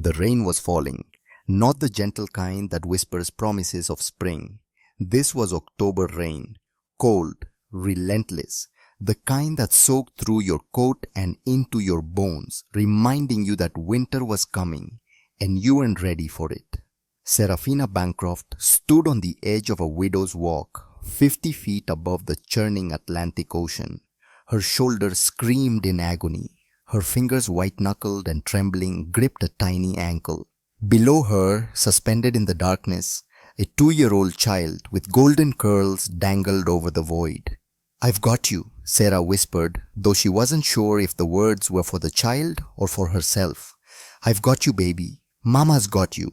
The rain was falling, not the gentle kind that whispers promises of spring. This was October rain, cold, relentless, the kind that soaked through your coat and into your bones, reminding you that winter was coming and you weren't ready for it. Serafina Bancroft stood on the edge of a widow's walk, 50 feet above the churning Atlantic Ocean. Her shoulders screamed in agony. Her fingers white-knuckled and trembling gripped a tiny ankle. Below her, suspended in the darkness, a 2-year-old child with golden curls dangled over the void. "I've got you," Sarah whispered, though she wasn't sure if the words were for the child or for herself. "I've got you, baby. Mama's got you."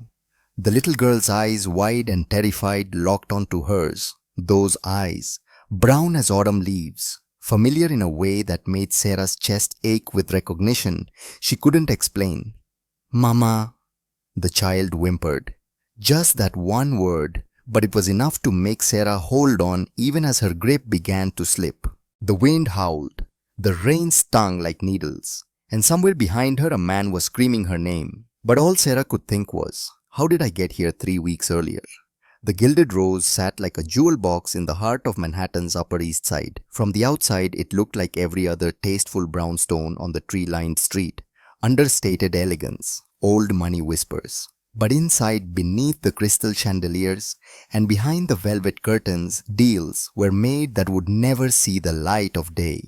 The little girl's eyes, wide and terrified, locked onto hers. Those eyes, brown as autumn leaves, familiar in a way that made Sarah's chest ache with recognition she couldn't explain. "Mama," the child whimpered. Just that one word, but it was enough to make Sarah hold on even as her grip began to slip. The wind howled, the rain stung like needles, and somewhere behind her a man was screaming her name. But all Sarah could think was, how did I get here 3 weeks earlier? The Gilded Rose sat like a jewel box in the heart of Manhattan's Upper East Side. From the outside, it looked like every other tasteful brownstone on the tree-lined street. Understated elegance, old money whispers. But inside, beneath the crystal chandeliers and behind the velvet curtains, deals were made that would never see the light of day.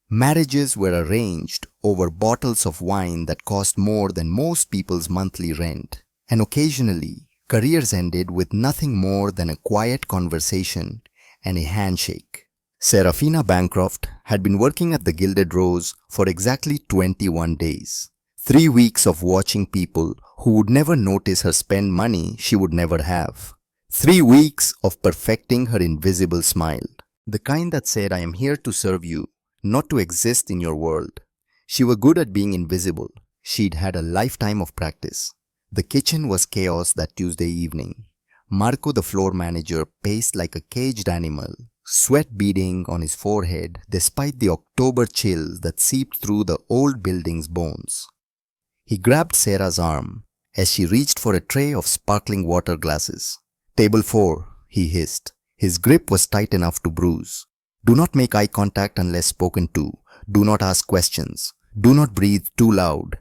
Marriages were arranged over bottles of wine that cost more than most people's monthly rent. And occasionally, careers ended with nothing more than a quiet conversation and a handshake. Serafina Bancroft had been working at the Gilded Rose for exactly 21 days. 3 weeks of watching people who would never notice her spend money she would never have. 3 weeks of perfecting her invisible smile. The kind that said, "I am here to serve you, not to exist in your world." She was good at being invisible. She'd had a lifetime of practice. The kitchen was chaos that Tuesday evening. Marco, the floor manager, paced like a caged animal, sweat beading on his forehead despite the October chills that seeped through the old building's bones. He grabbed Sarah's arm as she reached for a tray of sparkling water glasses. "Table 4, he hissed. His grip was tight enough to bruise. "Do not make eye contact unless spoken to. Do not ask questions. Do not breathe too loud."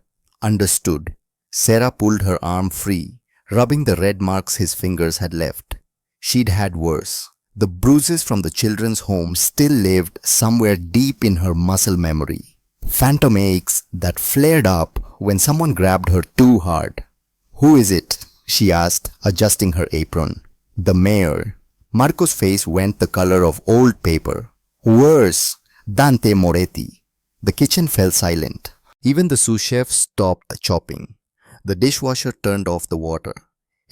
"Understood." Sarah pulled her arm free, rubbing the red marks his fingers had left. She'd had worse. The bruises from the children's home still lived somewhere deep in her muscle memory. Phantom aches that flared up when someone grabbed her too hard. "Who is it?" she asked, adjusting her apron. "The mayor." Marco's face went the color of old paper. "Worse, Dante Moretti." The kitchen fell silent. Even the sous chef stopped chopping. The dishwasher turned off the water.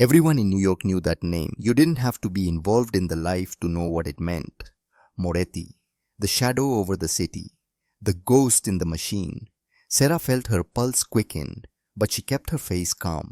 Everyone in New York knew that name. You didn't have to be involved in the life to know what it meant. Moretti, the shadow over the city, the ghost in the machine. Sarah felt her pulse quicken, but she kept her face calm.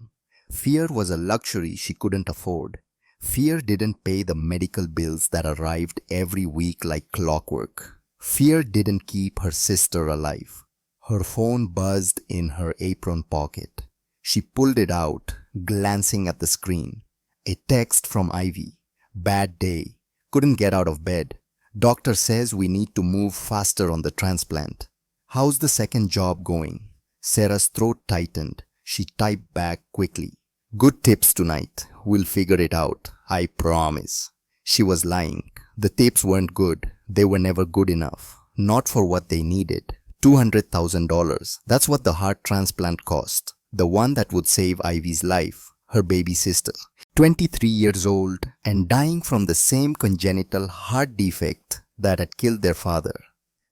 Fear was a luxury she couldn't afford. Fear didn't pay the medical bills that arrived every week like clockwork. Fear didn't keep her sister alive. Her phone buzzed in her apron pocket. She pulled it out, glancing at the screen. A text from Ivy. "Bad day. Couldn't get out of bed. Doctor says we need to move faster on the transplant. How's the second job going?" Sarah's throat tightened. She typed back quickly. "Good tips tonight. We'll figure it out. I promise." She was lying. The tips weren't good. They were never good enough. Not for what they needed. $200,000. That's what the heart transplant cost. The one that would save Ivy's life, her baby sister. 23 years old and dying from the same congenital heart defect that had killed their father.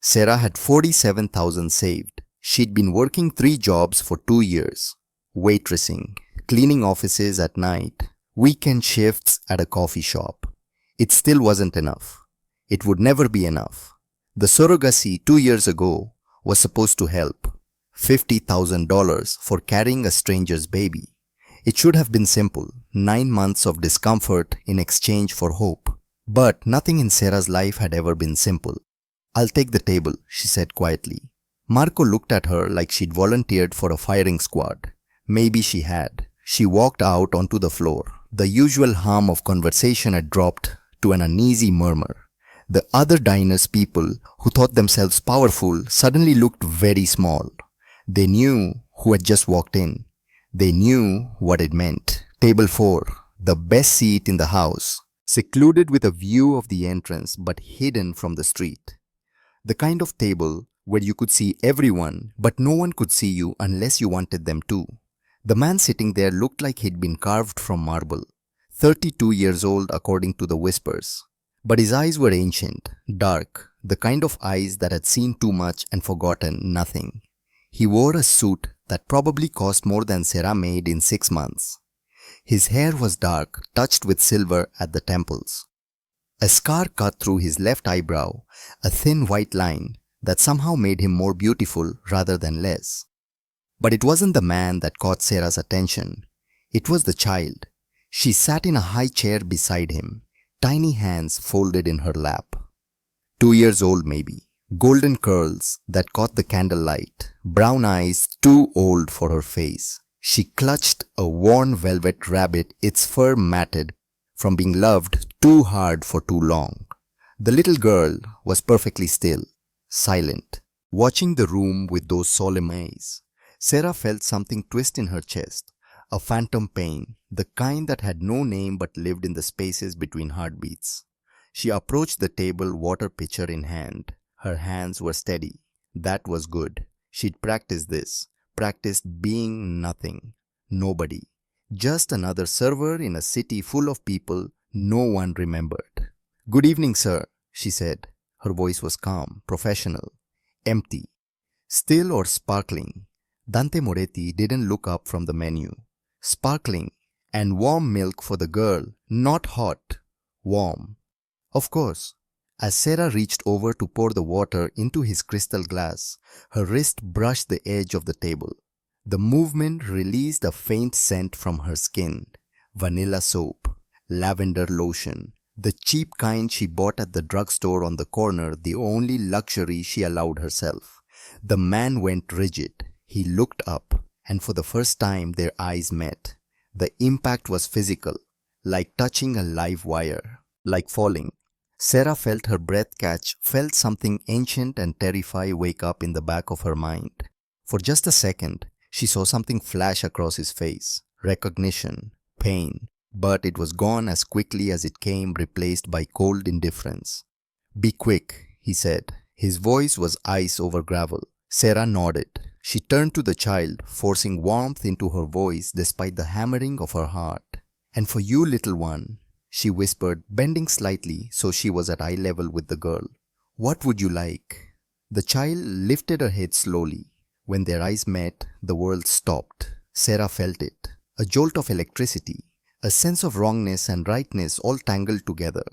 Sarah had $47,000 saved. She'd been working 3 jobs for 2 years. Waitressing, cleaning offices at night, weekend shifts at a coffee shop. It still wasn't enough. It would never be enough. The surrogacy 2 years ago was supposed to help. $50,000 for carrying a stranger's baby. It should have been simple, 9 months of discomfort in exchange for hope. But nothing in Sarah's life had ever been simple. "I'll take the table," she said quietly. Marco looked at her like she'd volunteered for a firing squad. Maybe she had. She walked out onto the floor. The usual hum of conversation had dropped to an uneasy murmur. The other diners, people who thought themselves powerful, suddenly looked very small. They knew who had just walked in. They knew what it meant. Table 4, the best seat in the house, secluded with a view of the entrance but hidden from the street. The kind of table where you could see everyone but no one could see you unless you wanted them to. The man sitting there looked like he'd been carved from marble. 32 years old according to the whispers. But his eyes were ancient, dark, the kind of eyes that had seen too much and forgotten nothing. He wore a suit that probably cost more than Sarah made in 6 months. His hair was dark, touched with silver at the temples. A scar cut through his left eyebrow, a thin white line that somehow made him more beautiful rather than less. But it wasn't the man that caught Sarah's attention. It was the child. She sat in a high chair beside him, tiny hands folded in her lap. 2 years old maybe, golden curls that caught the candlelight, brown eyes too old for her face. She clutched a worn velvet rabbit, its fur matted from being loved too hard for too long. The little girl was perfectly still, silent, watching the room with those solemn eyes. Sarah felt something twist in her chest, a phantom pain, the kind that had no name but lived in the spaces between heartbeats. She approached the table, water pitcher in hand. Her hands were steady. That was good. She'd practiced this, practiced being nothing, nobody, just another server in a city full of people no one remembered. "Good evening, sir," she said. Her voice was calm, professional, empty, still or sparkling. Dante Moretti didn't look up from the menu. Sparkling, and warm milk for the girl, not hot, warm. Of course. As Sarah reached over to pour the water into his crystal glass, her wrist brushed the edge of the table. The movement released a faint scent from her skin. Vanilla soap, lavender lotion, the cheap kind she bought at the drugstore on the corner, the only luxury she allowed herself. The man went rigid. He looked up, and for the first time their eyes met. The impact was physical, like touching a live wire, like falling. Sarah felt her breath catch, felt something ancient and terrifying wake up in the back of her mind. For just a second, she saw something flash across his face. Recognition, pain, but it was gone as quickly as it came, replaced by cold indifference. "Be quick," he said. His voice was ice over gravel. Sarah nodded. She turned to the child, forcing warmth into her voice despite the hammering of her heart. "And for you, little one," she whispered, bending slightly so she was at eye level with the girl, "what would you like?" The child lifted her head slowly. When their eyes met, the world stopped. Sarah felt it. A jolt of electricity, a sense of wrongness and rightness all tangled together.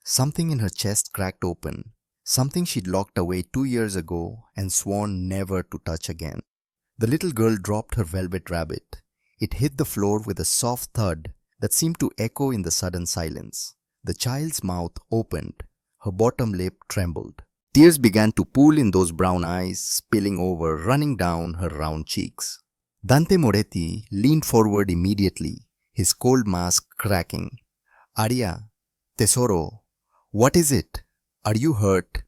Something in her chest cracked open. Something she'd locked away 2 years ago and sworn never to touch again. The little girl dropped her velvet rabbit. It hit the floor with a soft thud that seemed to echo in the sudden silence. The child's mouth opened. Her bottom lip trembled. Tears began to pool in those brown eyes, spilling over, running down her round cheeks. Dante Moretti leaned forward immediately, his cold mask cracking. "Aria, tesoro, what is it? Are you hurt?"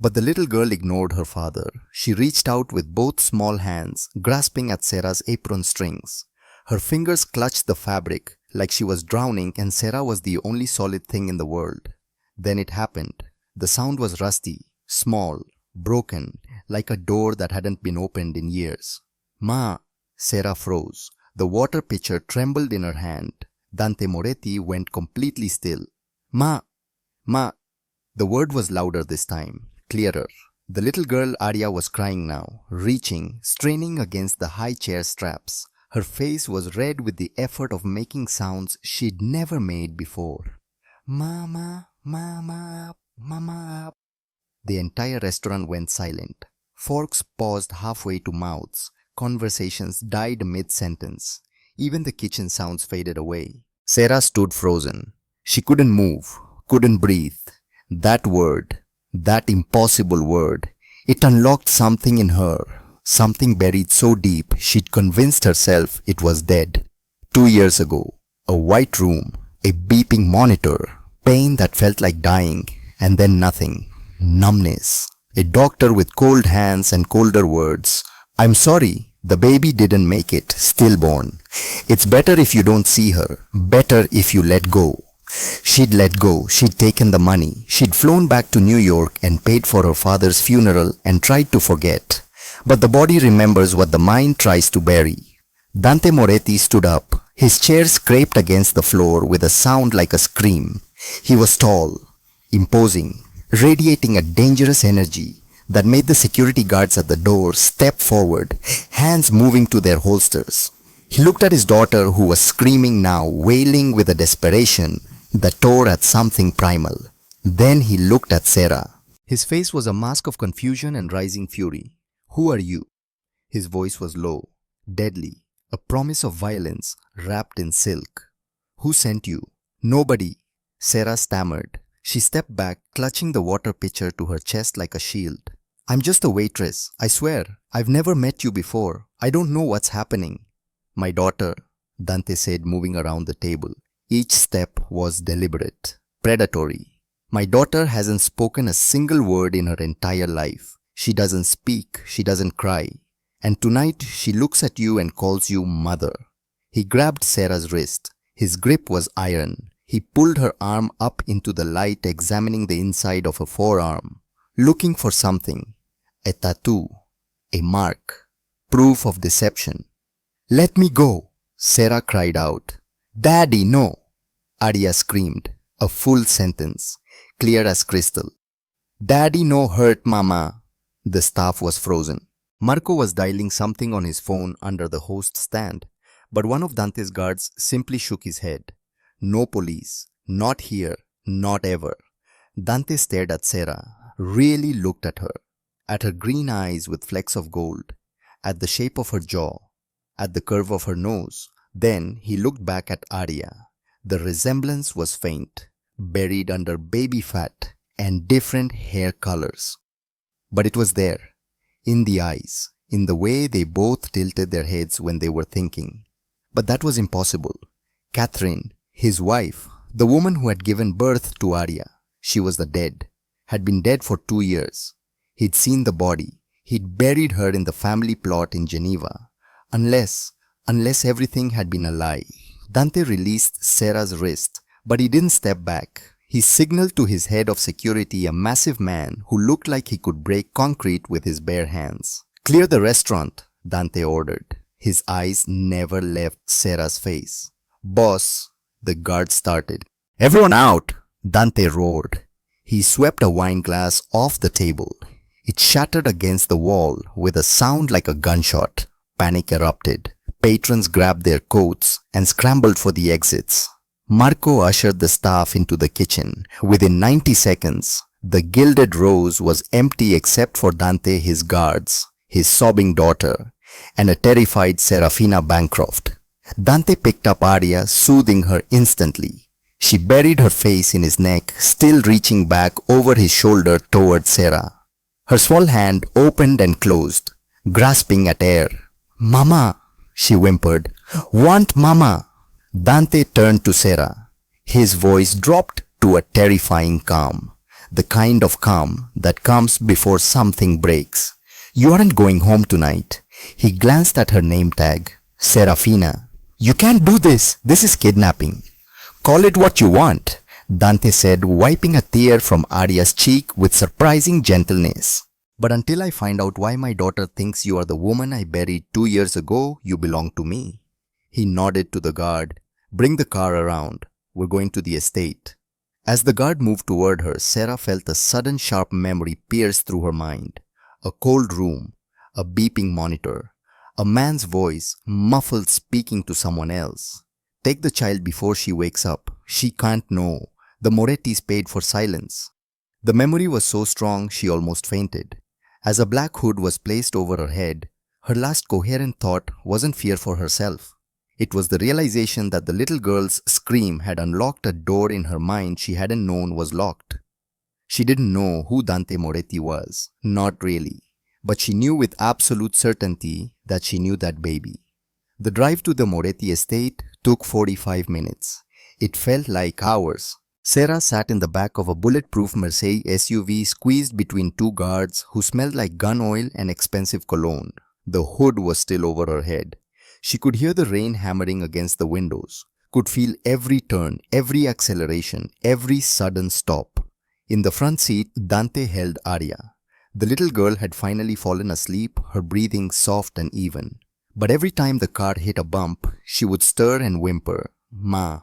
But the little girl ignored her father. She reached out with both small hands, grasping at Sarah's apron strings. Her fingers clutched the fabric like she was drowning and Sarah was the only solid thing in the world. Then it happened. The sound was rusty, small, broken, like a door that hadn't been opened in years. "Ma!" Sarah froze. The water pitcher trembled in her hand. Dante Moretti went completely still. "Ma! Ma!" The word was louder this time, clearer. The little girl Aria was crying now, reaching, straining against the high chair straps. Her face was red with the effort of making sounds she'd never made before. "Mama, mama, mama." The entire restaurant went silent. Forks paused halfway to mouths. Conversations died mid-sentence. Even the kitchen sounds faded away. Sarah stood frozen. She couldn't move, couldn't breathe. That word, that impossible word, it unlocked something in her. Something buried so deep she'd convinced herself it was dead. 2 years ago, a white room, a beeping monitor, pain that felt like dying, and then nothing. Numbness. A doctor with cold hands and colder words. I'm sorry, the baby didn't make it, stillborn. It's better if you don't see her. Better if you let go. She'd let go, she'd taken the money, she'd flown back to New York and paid for her father's funeral and tried to forget. But the body remembers what the mind tries to bury. Dante Moretti stood up. His chair scraped against the floor with a sound like a scream. He was tall, imposing, radiating a dangerous energy that made the security guards at the door step forward, hands moving to their holsters. He looked at his daughter, who was screaming now, wailing with a desperation that tore at something primal. Then he looked at Sarah. His face was a mask of confusion and rising fury. Who are you? His voice was low, deadly, a promise of violence wrapped in silk. Who sent you? Nobody, Sarah stammered. She stepped back, clutching the water pitcher to her chest like a shield. I'm just a waitress, I swear. I've never met you before. I don't know what's happening. My daughter, Dante said, moving around the table. Each step was deliberate, predatory. My daughter hasn't spoken a single word in her entire life. She doesn't speak, she doesn't cry. And tonight she looks at you and calls you mother. He grabbed Sarah's wrist. His grip was iron. He pulled her arm up into the light, examining the inside of her forearm, looking for something. A tattoo, a mark, proof of deception. Let me go, Sarah cried out. Daddy, no, Arya screamed, a full sentence, clear as crystal. Daddy, no hurt, mama. The staff was frozen. Marco was dialing something on his phone under the host stand, but one of Dante's guards simply shook his head. No police, not here, not ever. Dante stared at Sarah, really looked at her green eyes with flecks of gold, at the shape of her jaw, at the curve of her nose. Then he looked back at Arya. The resemblance was faint, buried under baby fat and different hair colors. But it was there, in the eyes, in the way they both tilted their heads when they were thinking. But that was impossible. Catherine, his wife, the woman who had given birth to Arya, she was the dead, had been dead for 2 years. He'd seen the body. He'd buried her in the family plot in Geneva. Unless everything had been a lie. Dante released Sarah's wrist, but he didn't step back. He signaled to his head of security, a massive man who looked like he could break concrete with his bare hands. Clear the restaurant, Dante ordered. His eyes never left Sarah's face. Boss, the guard started. Everyone out, Dante roared. He swept a wine glass off the table. It shattered against the wall with a sound like a gunshot. Panic erupted. Patrons grabbed their coats and scrambled for the exits. Marco ushered the staff into the kitchen. Within 90 seconds, the Gilded Rose was empty except for Dante, his guards, his sobbing daughter, and a terrified Serafina Bancroft. Dante picked up Arya, soothing her instantly. She buried her face in his neck, still reaching back over his shoulder toward Sarah. Her small hand opened and closed, grasping at air. Mama, she whimpered. Want mama. Dante turned to Sarah. His voice dropped to a terrifying calm, the kind of calm that comes before something breaks. You aren't going home tonight. He glanced at her name tag. Serafina. You can't do this. This is kidnapping. Call it what you want, Dante said, wiping a tear from Arya's cheek with surprising gentleness. But until I find out why my daughter thinks you are the woman I buried 2 years ago, you belong to me. He nodded to the guard. Bring the car around. We're going to the estate. As the guard moved toward her, Sarah felt a sudden sharp memory pierce through her mind. A cold room, a beeping monitor, a man's voice, muffled, speaking to someone else. Take the child before she wakes up. She can't know. The Morettis paid for silence. The memory was so strong she almost fainted. As a black hood was placed over her head, her last coherent thought wasn't fear for herself. It was the realization that the little girl's scream had unlocked a door in her mind she hadn't known was locked. She didn't know who Dante Moretti was, not really. But she knew with absolute certainty that she knew that baby. The drive to the Moretti estate took 45 minutes. It felt like hours. Sarah sat in the back of a bulletproof Mercedes SUV squeezed between two guards who smelled like gun oil and expensive cologne. The hood was still over her head. She could hear the rain hammering against the windows, could feel every turn, every acceleration, every sudden stop. In the front seat, Dante held Arya. The little girl had finally fallen asleep, her breathing soft and even. But every time the car hit a bump, she would stir and whimper, "Ma."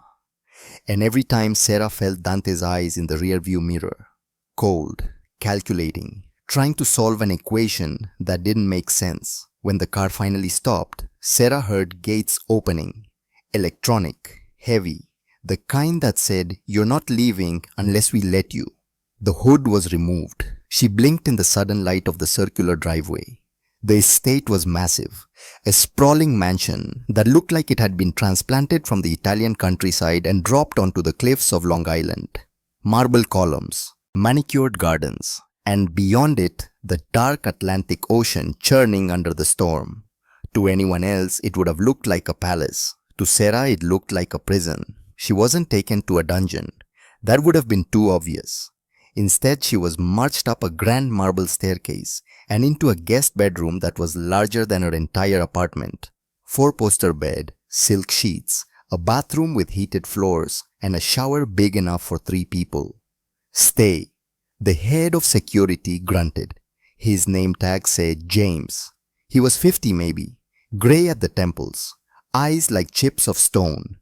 And every time Sarah felt Dante's eyes in the rearview mirror, cold, calculating, trying to solve an equation that didn't make sense. When the car finally stopped, Sarah heard gates opening, electronic, heavy, the kind that said, "You're not leaving unless we let you." The hood was removed. She blinked in the sudden light of the circular driveway. The estate was massive, a sprawling mansion that looked like it had been transplanted from the Italian countryside and dropped onto the cliffs of Long Island. Marble columns, manicured gardens, and beyond it, the dark Atlantic Ocean churning under the storm. To anyone else, it would have looked like a palace. To Sarah, it looked like a prison. She wasn't taken to a dungeon. That would have been too obvious. Instead, she was marched up a grand marble staircase and into a guest bedroom that was larger than her entire apartment. 4-poster bed, silk sheets, a bathroom with heated floors, and a shower big enough for 3 people. "Stay." The head of security grunted. His name tag said James. He was 50 maybe, gray at the temples, eyes like chips of stone.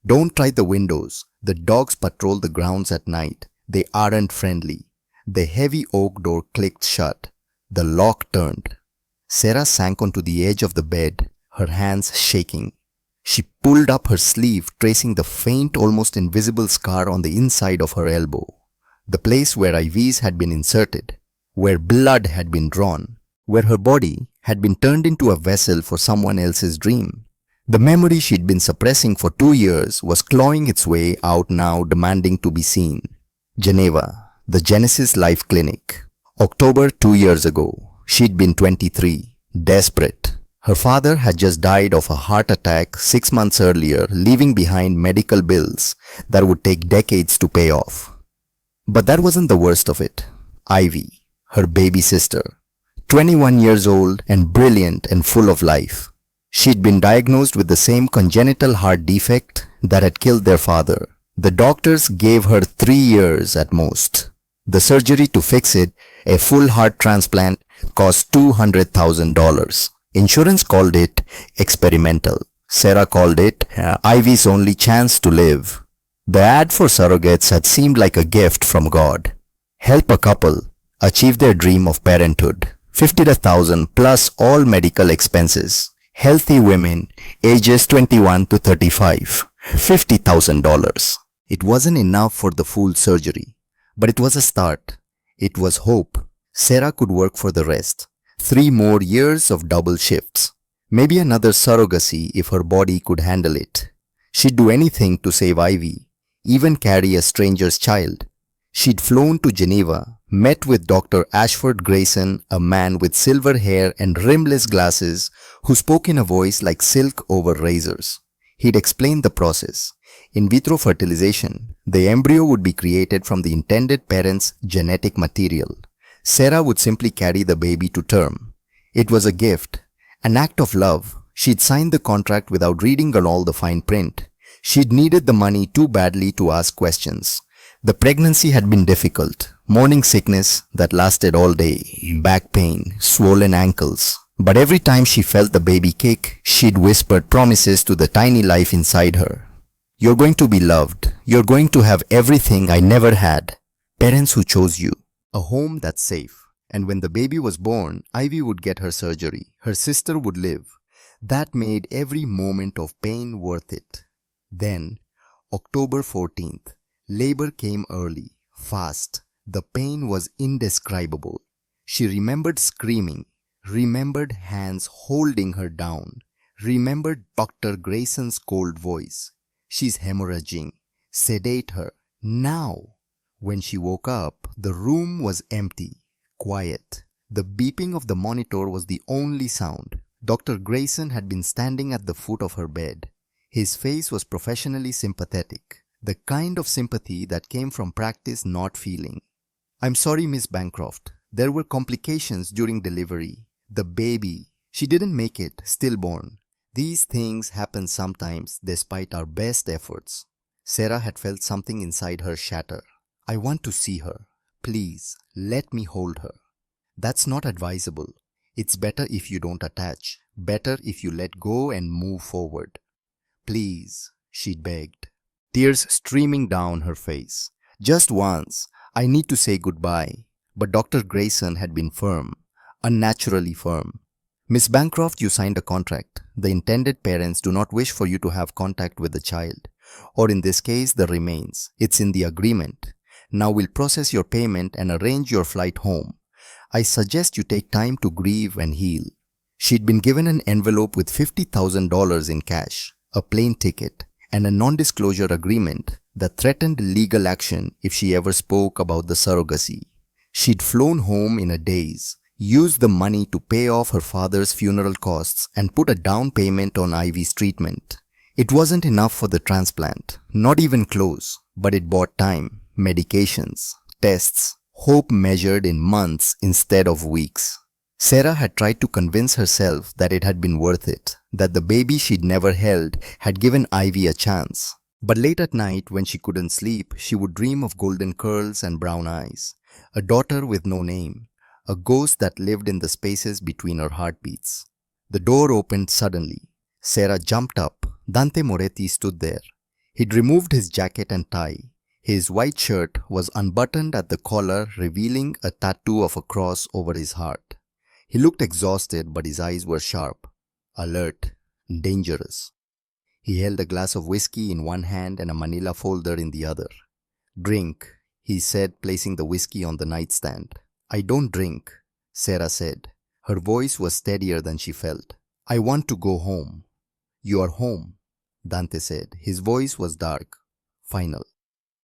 "Don't try the windows. The dogs patrol the grounds at night. They aren't friendly." The heavy oak door clicked shut. The lock turned. Sarah sank onto the edge of the bed, her hands shaking. She pulled up her sleeve, tracing the faint, almost invisible scar on the inside of her elbow. The place where IVs had been inserted, where blood had been drawn, where her body had been turned into a vessel for someone else's dream. The memory she'd been suppressing for 2 years was clawing its way out now, demanding to be seen. Geneva, the Genesis Life Clinic. October 2 years ago. She'd been 23, desperate. Her father had just died of a heart attack 6 months earlier, leaving behind medical bills that would take decades to pay off. But that wasn't the worst of it. Ivy, her baby sister, 21 years old and brilliant and full of life. She'd been diagnosed with the same congenital heart defect that had killed their father. The doctors gave her 3 years at most. The surgery to fix it, a full heart transplant, cost $200,000. Insurance called it experimental. Sarah called it Ivy's only chance to live. The ad for surrogates had seemed like a gift from God. Help a couple achieve their dream of parenthood. $50,000 plus all medical expenses. Healthy women, ages 21 to 35. $50,000. It wasn't enough for the full surgery, but it was a start. It was hope. Sarah could work for the rest. 3 more years of double shifts. Maybe another surrogacy if her body could handle it. She'd do anything to save Ivy, even carry a stranger's child. She'd flown to Geneva, met with Dr. Ashford Grayson, a man with silver hair and rimless glasses who spoke in a voice like silk over razors. He'd explained the process. In vitro fertilization, the embryo would be created from the intended parent's genetic material. Sarah would simply carry the baby to term. It was a gift, an act of love. She'd signed the contract without reading all the fine print. She'd needed the money too badly to ask questions. The pregnancy had been difficult. Morning sickness that lasted all day, back pain, swollen ankles. But every time she felt the baby kick, she'd whispered promises to the tiny life inside her. "You're going to be loved. You're going to have everything I never had. Parents who chose you. A home that's safe." And when the baby was born, Ivy would get her surgery. Her sister would live. That made every moment of pain worth it. Then, October 14th, labor came early, fast. The pain was indescribable. She remembered screaming, remembered hands holding her down, remembered Dr. Grayson's cold voice. "She's hemorrhaging. Sedate her. Now." When she woke up, the room was empty, quiet. The beeping of the monitor was the only sound. Dr. Grayson had been standing at the foot of her bed. His face was professionally sympathetic, the kind of sympathy that came from practice, not feeling. "I'm sorry, Miss Bancroft. There were complications during delivery. The baby, she didn't make it, stillborn. These things happen sometimes despite our best efforts." Sarah had felt something inside her shatter. "I want to see her. Please, let me hold her." "That's not advisable. It's better if you don't attach. Better if you let go and move forward." "Please," she begged, tears streaming down her face. "Just once. I need to say goodbye." But Dr. Grayson had been firm, unnaturally firm. "Miss Bancroft, you signed a contract. The intended parents do not wish for you to have contact with the child, or in this case, the remains. It's in the agreement. Now we'll process your payment and arrange your flight home. I suggest you take time to grieve and heal." She'd been given an envelope with $50,000 in cash, a plane ticket, and a non-disclosure agreement that threatened legal action if she ever spoke about the surrogacy. She'd flown home in a daze, used the money to pay off her father's funeral costs, and put a down payment on Ivy's treatment. It wasn't enough for the transplant, not even close, but it bought time, medications, tests, hope measured in months instead of weeks. Sarah had tried to convince herself that it had been worth it, that the baby she'd never held had given Ivy a chance. But late at night, when she couldn't sleep, she would dream of golden curls and brown eyes, a daughter with no name, a ghost that lived in the spaces between her heartbeats. The door opened suddenly. Sarah jumped up. Dante Moretti stood there. He'd removed his jacket and tie. His white shirt was unbuttoned at the collar, revealing a tattoo of a cross over his heart. He looked exhausted, but his eyes were sharp, alert, dangerous. He held a glass of whiskey in one hand and a manila folder in the other. "Drink," he said, placing the whiskey on the nightstand. "I don't drink," Sarah said. Her voice was steadier than she felt. "I want to go home." "You are home," Dante said. His voice was dark, final.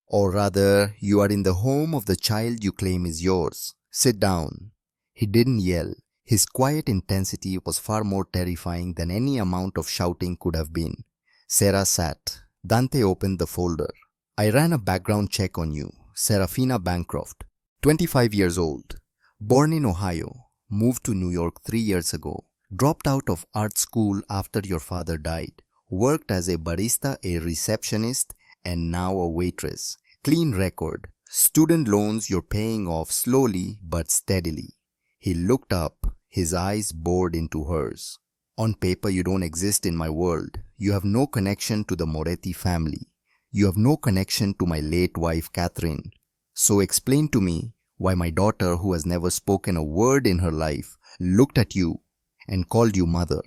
"Or rather, you are in the home of the child you claim is yours. Sit down." He didn't yell. His quiet intensity was far more terrifying than any amount of shouting could have been. Sarah sat. Dante opened the folder. "I ran a background check on you. Serafina Bancroft, 25 years old, born in Ohio, moved to New York 3 years ago, dropped out of art school after your father died, worked as a barista, a receptionist, and now a waitress. Clean record. Student loans you're paying off slowly but steadily." He looked up, his eyes bored into hers. "On paper, you don't exist in my world. You have no connection to the Moretti family. You have no connection to my late wife, Catherine. So explain to me why my daughter, who has never spoken a word in her life, looked at you and called you mother."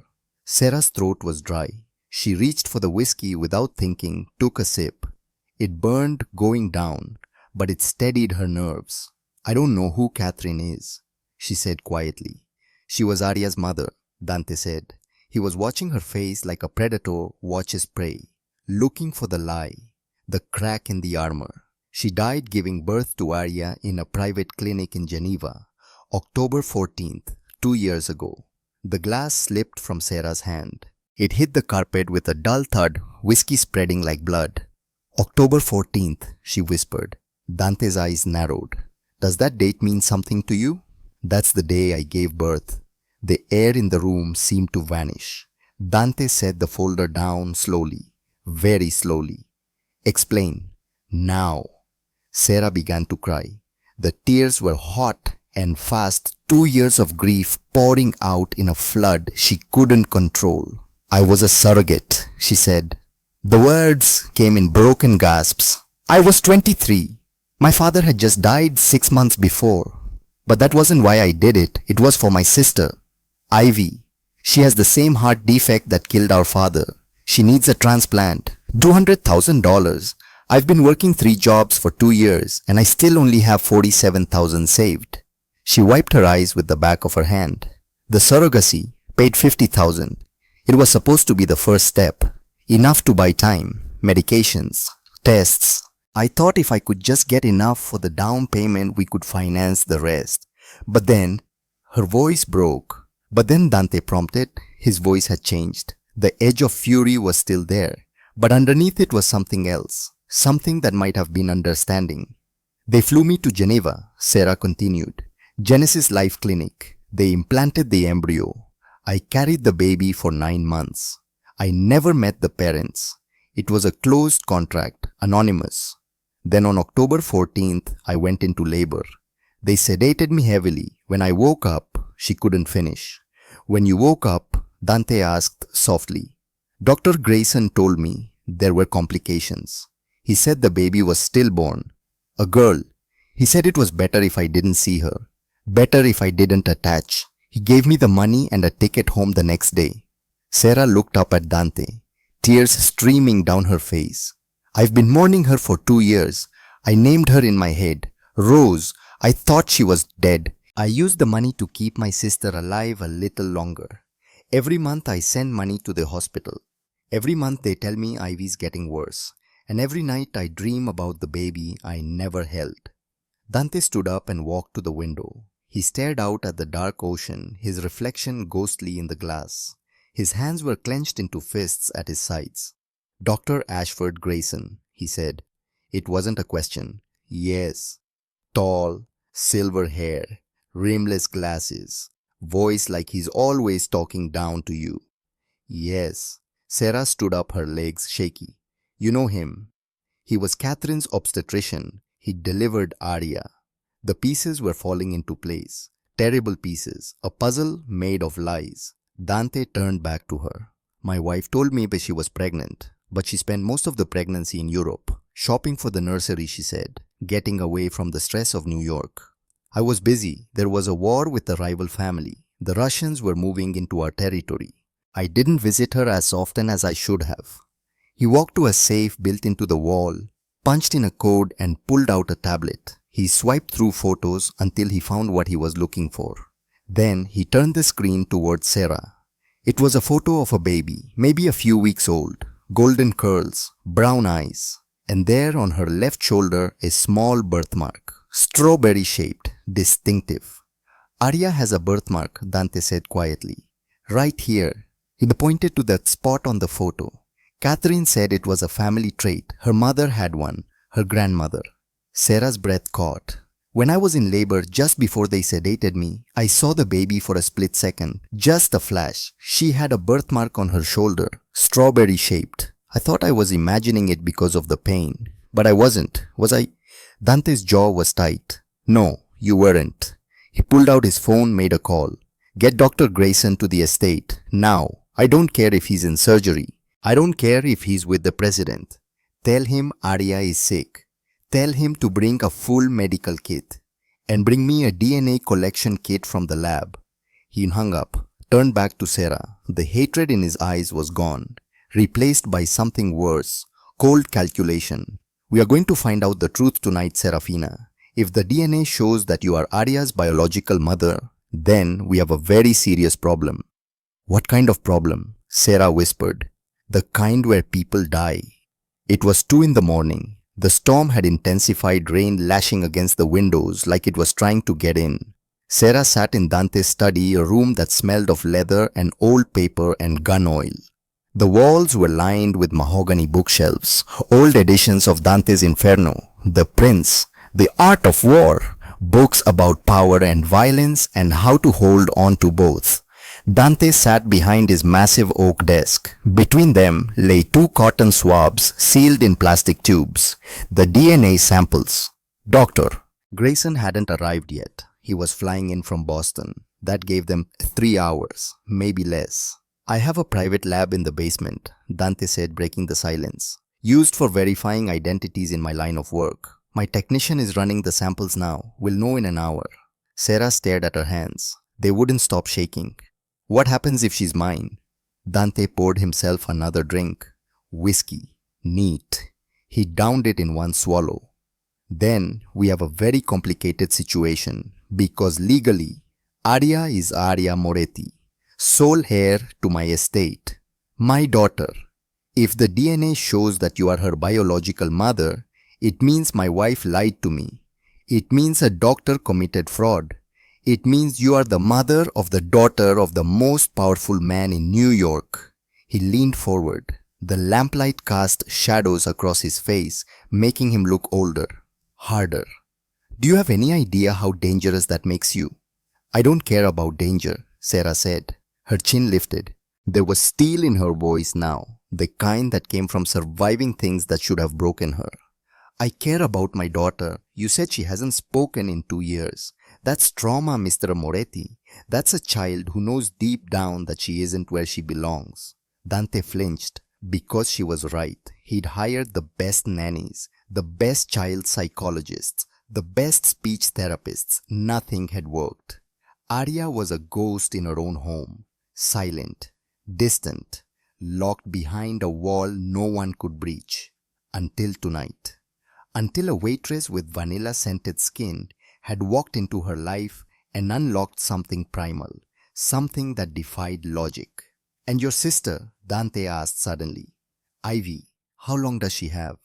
Sarah's throat was dry. She reached for the whiskey without thinking, took a sip. It burned going down, but it steadied her nerves. "I don't know who Catherine is," she said quietly. "She was Arya's mother," Dante said. He was watching her face like a predator watches prey, looking for the lie, the crack in the armor. She died giving birth to Arya in a private clinic in Geneva, October 14th, 2 years ago. The glass slipped from Sarah's hand. It hit the carpet with a dull thud, whiskey spreading like blood. "October 14th, she whispered. Dante's eyes narrowed. "Does that date mean something to you?" "That's the day I gave birth." The air in the room seemed to vanish. Dante set the folder down slowly, very slowly. "Explain. Now." Sarah began to cry. The tears were hot and fast, 2 years of grief pouring out in a flood she couldn't control. "I was a surrogate," she said. The words came in broken gasps. "I was 23. My father had just died 6 months before. But that wasn't why I did it. It was for my sister, Ivy. She has the same heart defect that killed our father. She needs a transplant. $200,000. I've been working 3 jobs for 2 years and I still only have $47,000 saved." She wiped her eyes with the back of her hand. "The surrogacy paid $50,000. It was supposed to be the first step. Enough to buy time, medications, tests. I thought if I could just get enough for the down payment, we could finance the rest. But then," Her voice broke. But then Dante prompted. His voice had changed. The edge of fury was still there. But underneath it was something else. Something that might have been understanding. They flew me to Geneva, Sarah continued. Genesis Life Clinic. They implanted the embryo. I carried the baby for 9 months. I never met the parents. It was a closed contract, anonymous. Then on October 14th, I went into labor. They sedated me heavily. When I woke up, she couldn't finish. When you woke up, Dante asked softly. Dr. Grayson told me there were complications. He said the baby was stillborn. A girl. He said it was better if I didn't see her. Better if I didn't attach. He gave me the money and a ticket home the next day. Sarah looked up at Dante, tears streaming down her face. I've been mourning her for 2 years. I named her in my head. Rose. I thought she was dead. I used the money to keep my sister alive a little longer. Every month I send money to the hospital. Every month they tell me Ivy's getting worse. And every night I dream about the baby I never held. Dante stood up and walked to the window. He stared out at the dark ocean, his reflection ghostly in the glass. His hands were clenched into fists at his sides. Dr. Ashford Grayson, he said. It wasn't a question. Yes. Tall, silver hair, rimless glasses, voice like he's always talking down to you. Yes. Sarah stood up, her legs shaky. You know him. He was Catherine's obstetrician. He delivered Aria. The pieces were falling into place. Terrible pieces. A puzzle made of lies. Dante turned back to her. My wife told me that she was pregnant, but she spent most of the pregnancy in Europe, shopping for the nursery, she said, getting away from the stress of New York. I was busy. There was a war with the rival family. The Russians were moving into our territory. I didn't visit her as often as I should have. He walked to a safe built into the wall, punched in a code and pulled out a tablet. He swiped through photos until he found what he was looking for. Then he turned the screen towards Sarah. It was a photo of a baby, maybe a few weeks old, golden curls, brown eyes, and there on her left shoulder a small birthmark, strawberry-shaped, distinctive. Arya has a birthmark, Dante said quietly. Right here. He pointed to that spot on the photo. Catherine said it was a family trait. Her mother had one, her grandmother. Sarah's breath caught. When I was in labor just before they sedated me, I saw the baby for a split second. Just a flash. She had a birthmark on her shoulder, strawberry-shaped. I thought I was imagining it because of the pain. But I wasn't, was I? Dante's jaw was tight. No, you weren't. He pulled out his phone, made a call. Get Dr. Grayson to the estate, now. I don't care if he's in surgery. I don't care if he's with the president. Tell him Arya is sick. Tell him to bring a full medical kit. And bring me a DNA collection kit from the lab. He hung up, turned back to Sarah. The hatred in his eyes was gone, replaced by something worse, cold calculation. We are going to find out the truth tonight, Serafina. If the DNA shows that you are Arya's biological mother, then we have a very serious problem. What kind of problem? Sarah whispered. The kind where people die. It was 2 in the morning. The storm had intensified, rain lashing against the windows like it was trying to get in. Sarah sat in Dante's study, a room that smelled of leather and old paper and gun oil. The walls were lined with mahogany bookshelves, old editions of Dante's Inferno, The Prince, The Art of War, books about power and violence and how to hold on to both. Dante sat behind his massive oak desk. Between them lay 2 cotton swabs sealed in plastic tubes, the DNA samples. Doctor. Grayson hadn't arrived yet. He was flying in from Boston. That gave them 3 hours, maybe less. I have a private lab in the basement, Dante said, breaking the silence. Used for verifying identities in my line of work. My technician is running the samples now. We'll know in an hour. Sarah stared at her hands. They wouldn't stop shaking. What happens if she's mine? Dante poured himself another drink. Whiskey. Neat. He downed it in one swallow. Then we have a very complicated situation because legally, Arya is Arya Moretti, sole heir to my estate, my daughter. If the DNA shows that you are her biological mother, it means my wife lied to me. It means a doctor committed fraud. It means you are the mother of the daughter of the most powerful man in New York. He leaned forward. The lamplight cast shadows across his face, making him look older, harder. Do you have any idea how dangerous that makes you? I don't care about danger, Sarah said. Her chin lifted. There was steel in her voice now, the kind that came from surviving things that should have broken her. I care about my daughter. You said she hasn't spoken in 2 years. That's trauma, Mr. Moretti. That's a child who knows deep down that she isn't where she belongs. Dante flinched. Because she was right. He'd hired the best nannies, the best child psychologists, the best speech therapists. Nothing had worked. Arya was a ghost in her own home. Silent, distant, locked behind a wall no one could breach. Until tonight. Until a waitress with vanilla-scented skin had walked into her life and unlocked something primal, something that defied logic. And your sister? Dante asked suddenly. Ivy, how long does she have?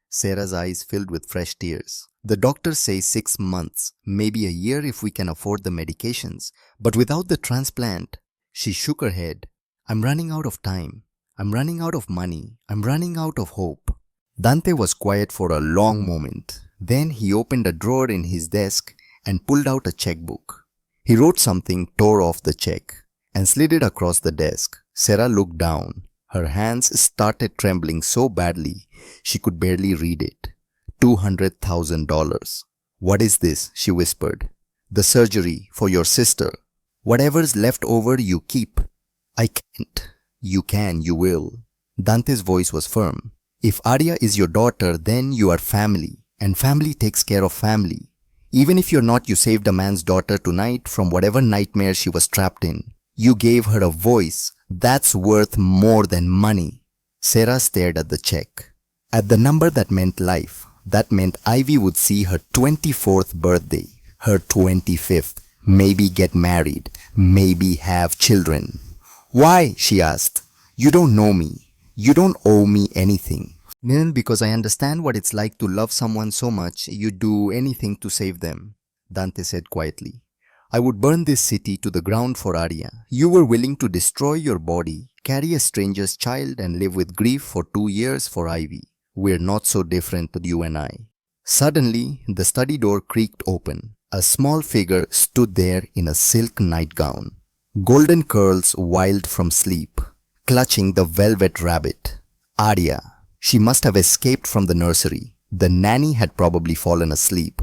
Sarah's eyes filled with fresh tears. The doctors say 6 months, maybe a year if we can afford the medications. But without the transplant, she shook her head. I'm running out of time. I'm running out of money. I'm running out of hope. Dante was quiet for a long moment. Then he opened a drawer in his desk and pulled out a checkbook. He wrote something, tore off the check, and slid it across the desk. Sarah looked down. Her hands started trembling so badly she could barely read it. $200,000. What is this? She whispered. The surgery for your sister. Whatever's left over you keep. I can't. You can, you will. Dante's voice was firm. If Arya is your daughter, then you are family, and family takes care of family. Even if you're not, you saved a man's daughter tonight from whatever nightmare she was trapped in. You gave her a voice. That's worth more than money. Sarah stared at the check. At the number that meant life. That meant Ivy would see her 24th birthday, her 25th, maybe get married, maybe have children. Why? She asked. You don't know me. You don't owe me anything. Nil, because I understand what it's like to love someone so much, you'd do anything to save them, Dante said quietly. I would burn this city to the ground for Arya. You were willing to destroy your body, carry a stranger's child and live with grief for 2 years for Ivy. We're not so different, you and I. Suddenly, the study door creaked open. A small figure stood there in a silk nightgown, golden curls wild from sleep, clutching the velvet rabbit. Arya. She must have escaped from the nursery. The nanny had probably fallen asleep.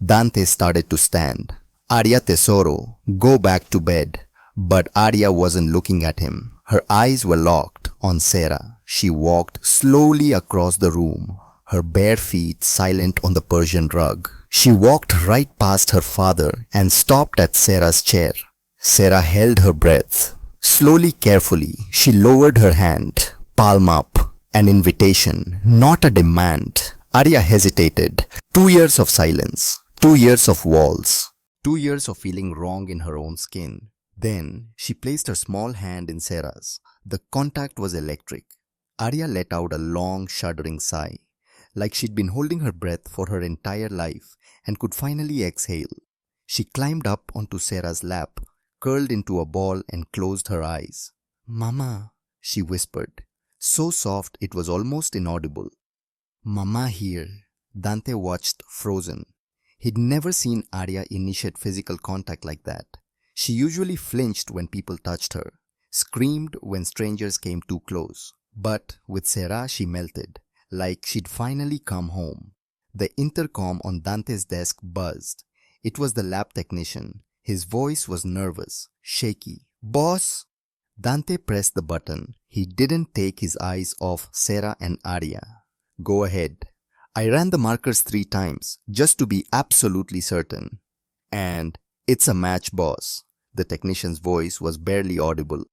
Dante started to stand. Arya Tesoro, go back to bed. But Arya wasn't looking at him. Her eyes were locked on Sarah. She walked slowly across the room, her bare feet silent on the Persian rug. She walked right past her father and stopped at Sarah's chair. Sarah held her breath. Slowly, carefully, she lowered her hand, palm up. An invitation, not a demand. Arya hesitated. 2 years of silence. 2 years of walls. 2 years of feeling wrong in her own skin. Then, she placed her small hand in Sarah's. The contact was electric. Arya let out a long, shuddering sigh, like she'd been holding her breath for her entire life and could finally exhale. She climbed up onto Sarah's lap, curled into a ball and closed her eyes. Mama, she whispered, so soft it was almost inaudible. Mama here. Dante watched, frozen. He'd never seen Arya initiate physical contact like that. She usually flinched when people touched her, screamed when strangers came too close. But with Sarah she melted, like she'd finally come home. The intercom on Dante's desk buzzed. It was the lab technician. His voice was nervous, shaky. Boss? Dante pressed the button. He didn't take his eyes off Sarah and Arya. Go ahead. I ran the markers 3 times, just to be absolutely certain. And it's a match, boss. The technician's voice was barely audible.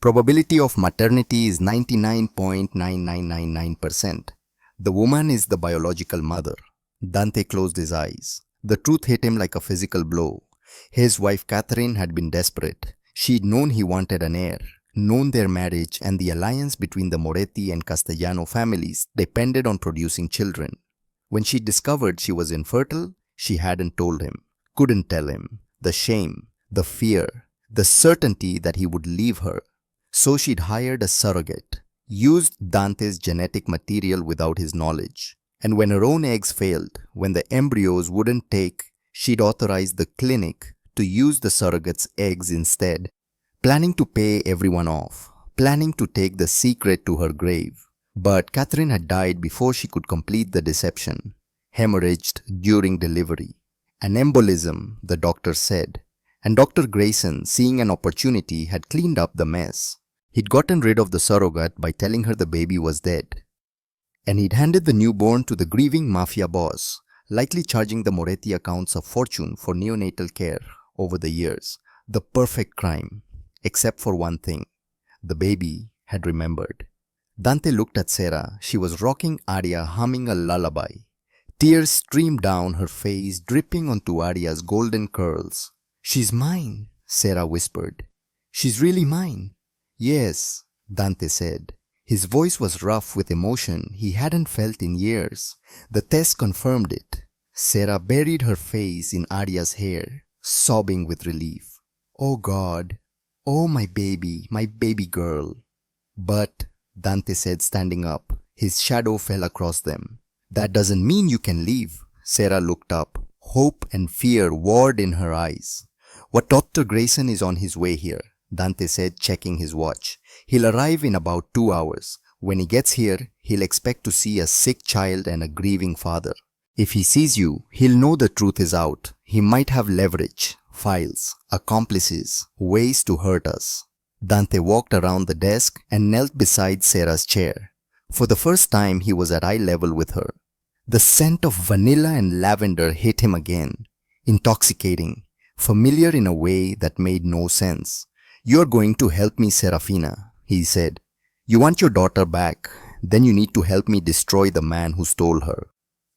Probability of maternity is 99.9999%. The woman is the biological mother. Dante closed his eyes. The truth hit him like a physical blow. His wife Catherine had been desperate. She'd known he wanted an heir, known their marriage and the alliance between the Moretti and Castellano families depended on producing children. When she discovered she was infertile, she hadn't told him, couldn't tell him. the shame, the fear, the certainty that he would leave her. So she'd hired a surrogate, used Dante's genetic material without his knowledge. And when her own eggs failed, when the embryos wouldn't take, she'd authorized the clinic to use the surrogate's eggs instead, planning to pay everyone off, planning to take the secret to her grave. But Catherine had died before she could complete the deception, hemorrhaged during delivery. An embolism, the doctor said. And Dr. Grayson, seeing an opportunity, had cleaned up the mess. He'd gotten rid of the surrogate by telling her the baby was dead. And he'd handed the newborn to the grieving mafia boss, likely charging the Moretti accounts a fortune for neonatal care over the years. The perfect crime, except for one thing. The baby had remembered. Dante looked at Sarah. She was rocking Arya, humming a lullaby. Tears streamed down her face, dripping onto Arya's golden curls. "She's mine," Sarah whispered. "She's really mine." "Yes," Dante said. His voice was rough with emotion he hadn't felt in years. The test confirmed it. Sarah buried her face in Arya's hair, sobbing with relief. "Oh God, oh my baby girl." "But," Dante said, standing up, his shadow fell across them. "That doesn't mean you can leave." Sarah looked up. Hope and fear warred in her eyes. "What Dr. Grayson is on his way here," Dante said, checking his watch. "He'll arrive in about 2 hours. When he gets here, he'll expect to see a sick child and a grieving father. If he sees you, he'll know the truth is out. He might have leverage, files, accomplices, ways to hurt us." Dante walked around the desk and knelt beside Sarah's chair. For the first time, he was at eye level with her. The scent of vanilla and lavender hit him again. Intoxicating, familiar in a way that made no sense. "You're going to help me, Serafina," he said. "You want your daughter back, then you need to help me destroy the man who stole her."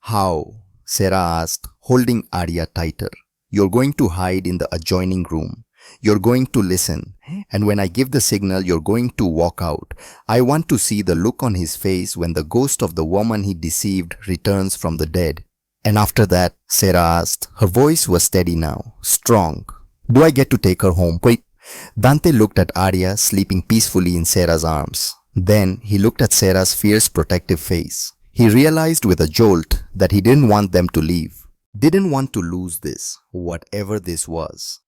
"How?" Sarah asked, holding Arya tighter. "You're going to hide in the adjoining room. You're going to listen, and when I give the signal, you're going to walk out. I want to see the look on his face when the ghost of the woman he deceived returns from the dead." "And after that?" Sarah asked. Her voice was steady now, strong. "Do I get to take her home?" "Wait." Dante looked at Arya sleeping peacefully in Sarah's arms. Then he looked at Sarah's fierce protective face. He realized with a jolt that he didn't want them to leave. Didn't want to lose this, whatever this was.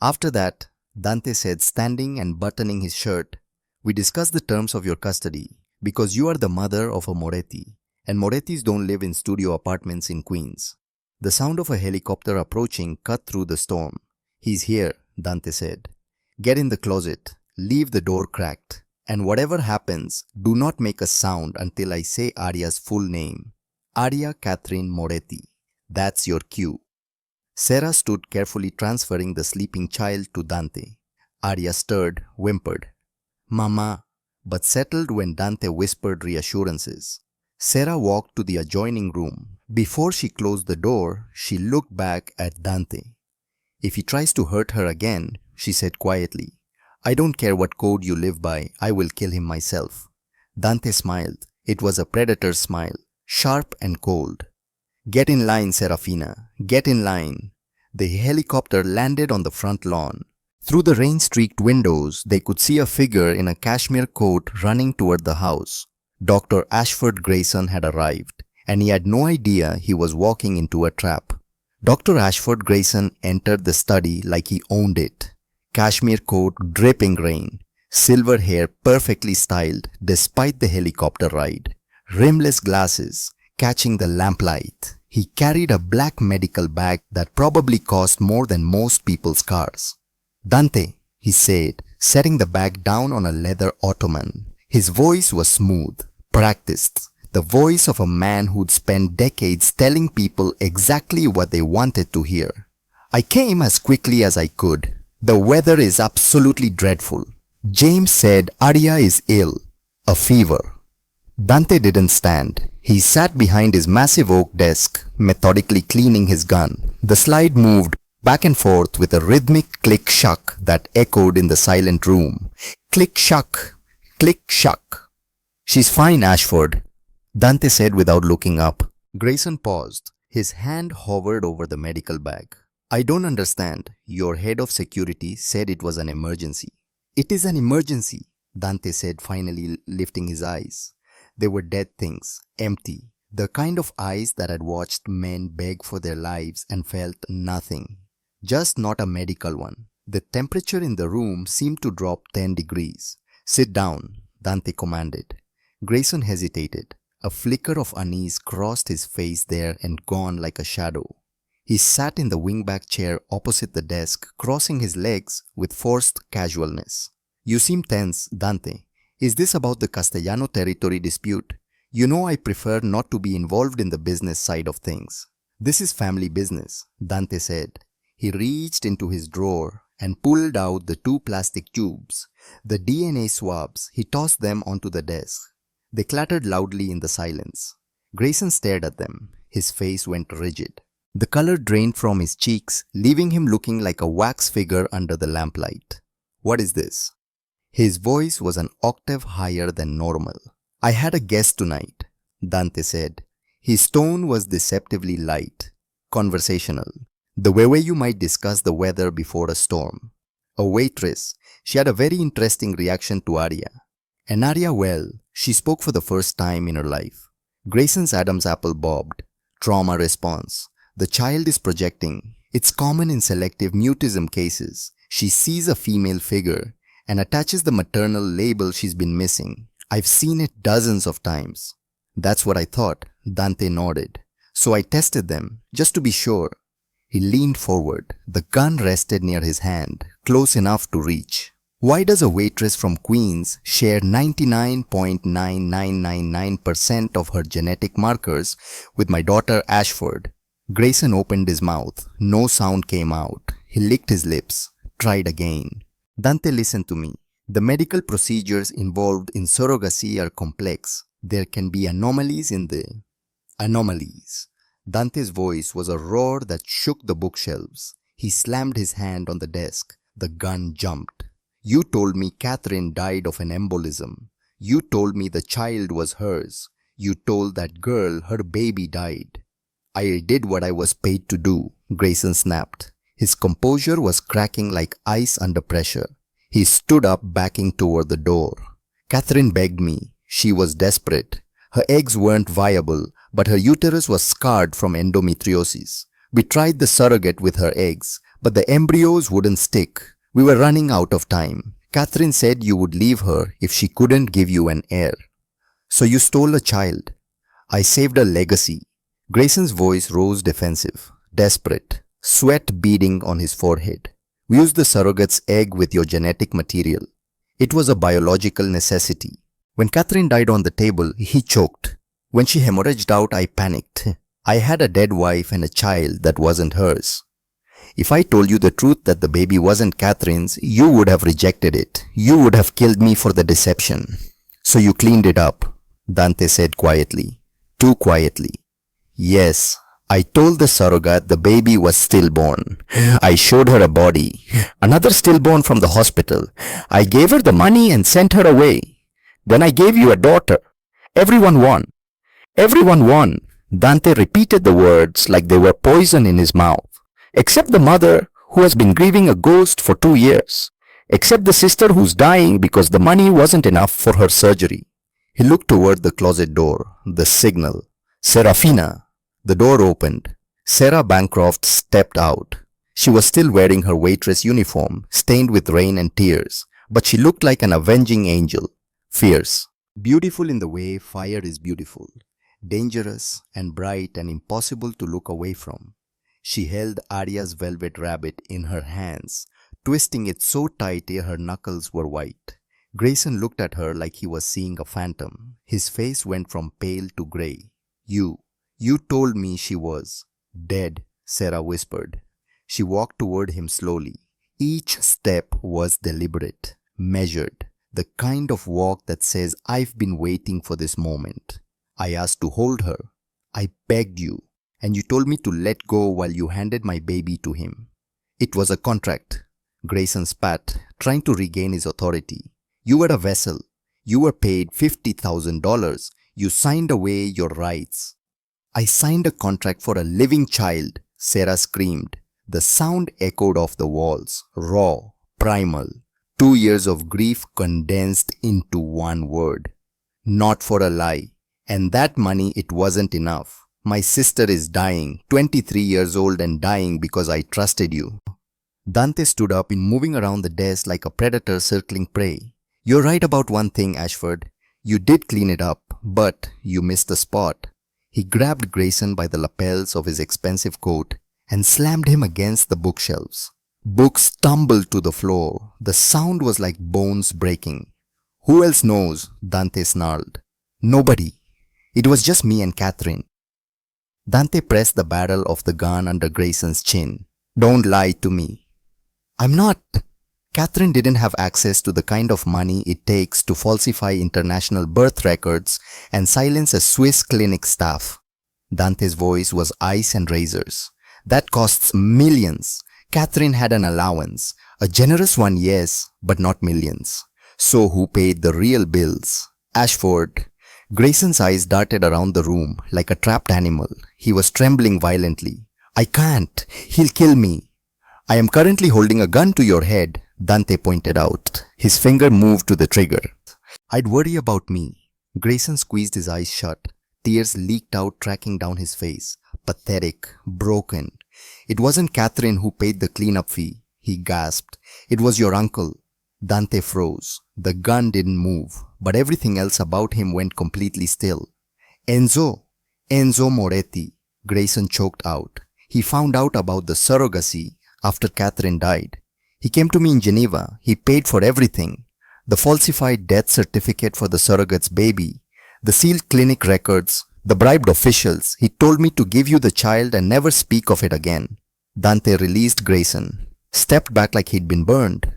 After that, Dante said, standing and buttoning his shirt, "We discussed the terms of your custody because you are the mother of a Moretti, and Morettis don't live in studio apartments in Queens." The sound of a helicopter approaching cut through the storm. "He's here," Dante said. "Get in the closet, leave the door cracked, and whatever happens, do not make a sound until I say Arya's full name. Arya Catherine Moretti. That's your cue." Sarah stood carefully transferring the sleeping child to Dante. Arya stirred, whimpered, "Mama," but settled when Dante whispered reassurances. Sarah walked to the adjoining room. Before she closed the door, she looked back at Dante. "If he tries to hurt her again," she said quietly, "I don't care what code you live by, I will kill him myself." Dante smiled. It was a predator's smile, sharp and cold. "Get in line, Serafina. Get in line." The helicopter landed on the front lawn. Through the rain-streaked windows, they could see a figure in a cashmere coat running toward the house. Dr. Ashford Grayson had arrived, and he had no idea he was walking into a trap. Dr. Ashford Grayson entered the study like he owned it. Cashmere coat dripping rain, silver hair perfectly styled despite the helicopter ride, rimless glasses catching the lamplight. He carried a black medical bag that probably cost more than most people's cars. "Dante," he said, setting the bag down on a leather ottoman. His voice was smooth, practiced, the voice of a man who'd spent decades telling people exactly what they wanted to hear. "I came as quickly as I could. The weather is absolutely dreadful. James said Arya is ill, a fever." Dante didn't stand. He sat behind his massive oak desk, methodically cleaning his gun. The slide moved back and forth with a rhythmic click-shuck that echoed in the silent room. Click-shuck, click-shuck. "She's fine, Ashford," Dante said without looking up. Grayson paused. His hand hovered over the medical bag. I don't understand. Your head of security said it was an emergency. It is an emergency, Dante said, finally lifting his eyes. They were dead things, empty, the kind of eyes that had watched men beg for their lives and felt nothing. Just not a medical one. The temperature in the room seemed to drop 10 degrees. Sit down, Dante commanded. Grayson hesitated. A flicker of unease crossed his face there and gone like a shadow. He sat in the wingback chair opposite the desk, crossing his legs with forced casualness. You seem tense, Dante. Is this about the Castellano territory dispute? You know I prefer not to be involved in the business side of things. This is family business, Dante said. He reached into his drawer and pulled out the 2 plastic tubes. The DNA swabs, he tossed them onto the desk. They clattered loudly in the silence. Grayson stared at them. His face went rigid. The color drained from his cheeks, leaving him looking like a wax figure under the lamplight. What is this? His voice was an octave higher than normal. I had a guest tonight, Dante said. His tone was deceptively light, conversational, the way you might discuss the weather before a storm. A waitress, she had a very interesting reaction to Arya. And Arya, well, she spoke for the first time in her life. Grayson's Adam's apple bobbed. Trauma response. The child is projecting. It's common in selective mutism cases. She sees a female figure and attaches the maternal label she's been missing. I've seen it dozens of times. That's what I thought, Dante nodded. So I tested them, just to be sure. He leaned forward. The gun rested near his hand, close enough to reach. Why does a waitress from Queens share 99.9999% of her genetic markers with my daughter Ashford? Grayson opened his mouth. No sound came out. He licked his lips. Tried again. Dante, listen to me. The medical procedures involved in surrogacy are complex. There can be anomalies in the... Anomalies. Dante's voice was a roar that shook the bookshelves. He slammed his hand on the desk. The gun jumped. You told me Catherine died of an embolism. You told me the child was hers. You told that girl her baby died. I did what I was paid to do, Grayson snapped. His composure was cracking like ice under pressure. He stood up, backing toward the door. Catherine begged me. She was desperate. Her eggs weren't viable, but her uterus was scarred from endometriosis. We tried the surrogate with her eggs, but the embryos wouldn't stick. We were running out of time. Catherine said you would leave her if she couldn't give you an heir. So you stole a child. I saved a legacy. Grayson's voice rose defensive, desperate, sweat beading on his forehead. We used the surrogate's egg with your genetic material. It was a biological necessity. When Catherine died on the table, he choked. When she hemorrhaged out, I panicked. I had a dead wife and a child that wasn't hers. If I told you the truth that the baby wasn't Catherine's, you would have rejected it. You would have killed me for the deception. So you cleaned it up, Dante said quietly. Too quietly. Yes, I told the surrogate the baby was stillborn. I showed her a body. Another stillborn from the hospital. I gave her the money and sent her away. Then I gave you a daughter. Everyone won. Everyone won. Dante repeated the words like they were poison in his mouth. Except the mother who has been grieving a ghost for 2 years. Except the sister who's dying because the money wasn't enough for her surgery. He looked toward the closet door. The signal. Serafina. The door opened. Sarah Bancroft stepped out. She was still wearing her waitress uniform, stained with rain and tears, but she looked like an avenging angel. Fierce. Beautiful in the way fire is beautiful. Dangerous and bright and impossible to look away from. She held Arya's velvet rabbit in her hands, twisting it so tight her knuckles were white. Grayson looked at her like he was seeing a phantom. His face went from pale to gray. You told me she was dead, Sarah whispered. She walked toward him slowly. Each step was deliberate, measured, the kind of walk that says, I've been waiting for this moment. I asked to hold her. I begged you, and you told me to let go while you handed my baby to him. It was a contract. Grayson spat, trying to regain his authority. You were a vessel. You were paid $50,000. You signed away your rights. I signed a contract for a living child, Sarah screamed. The sound echoed off the walls, raw, primal. 2 years of grief condensed into one word. Not for a lie. And that money, it wasn't enough. My sister is dying, 23 years old and dying because I trusted you. Dante stood up, moving around the desk like a predator circling prey. You're right about one thing, Ashford. You did clean it up, but you missed the spot. He grabbed Grayson by the lapels of his expensive coat and slammed him against the bookshelves. Books tumbled to the floor. The sound was like bones breaking. Who else knows? Dante snarled. Nobody. It was just me and Catherine. Dante pressed the barrel of the gun under Grayson's chin. Don't lie to me. I'm not. Catherine didn't have access to the kind of money it takes to falsify international birth records and silence a Swiss clinic staff. Dante's voice was ice and razors. That costs millions. Catherine had an allowance. A generous one, yes, but not millions. So who paid the real bills? Ashford. Grayson's eyes darted around the room like a trapped animal. He was trembling violently. I can't. He'll kill me. I am currently holding a gun to your head, Dante pointed out. His finger moved to the trigger. I'd worry about me. Grayson squeezed his eyes shut. Tears leaked out, tracking down his face. Pathetic, broken. It wasn't Catherine who paid the cleanup fee, he gasped. It was your uncle. Dante froze. The gun didn't move, but everything else about him went completely still. Enzo Moretti, Grayson choked out. He found out about the surrogacy after Catherine died. He came to me in Geneva. He paid for everything. The falsified death certificate for the surrogate's baby, the sealed clinic records, the bribed officials. He told me to give you the child and never speak of it again. Dante released Grayson, stepped back like he'd been burned.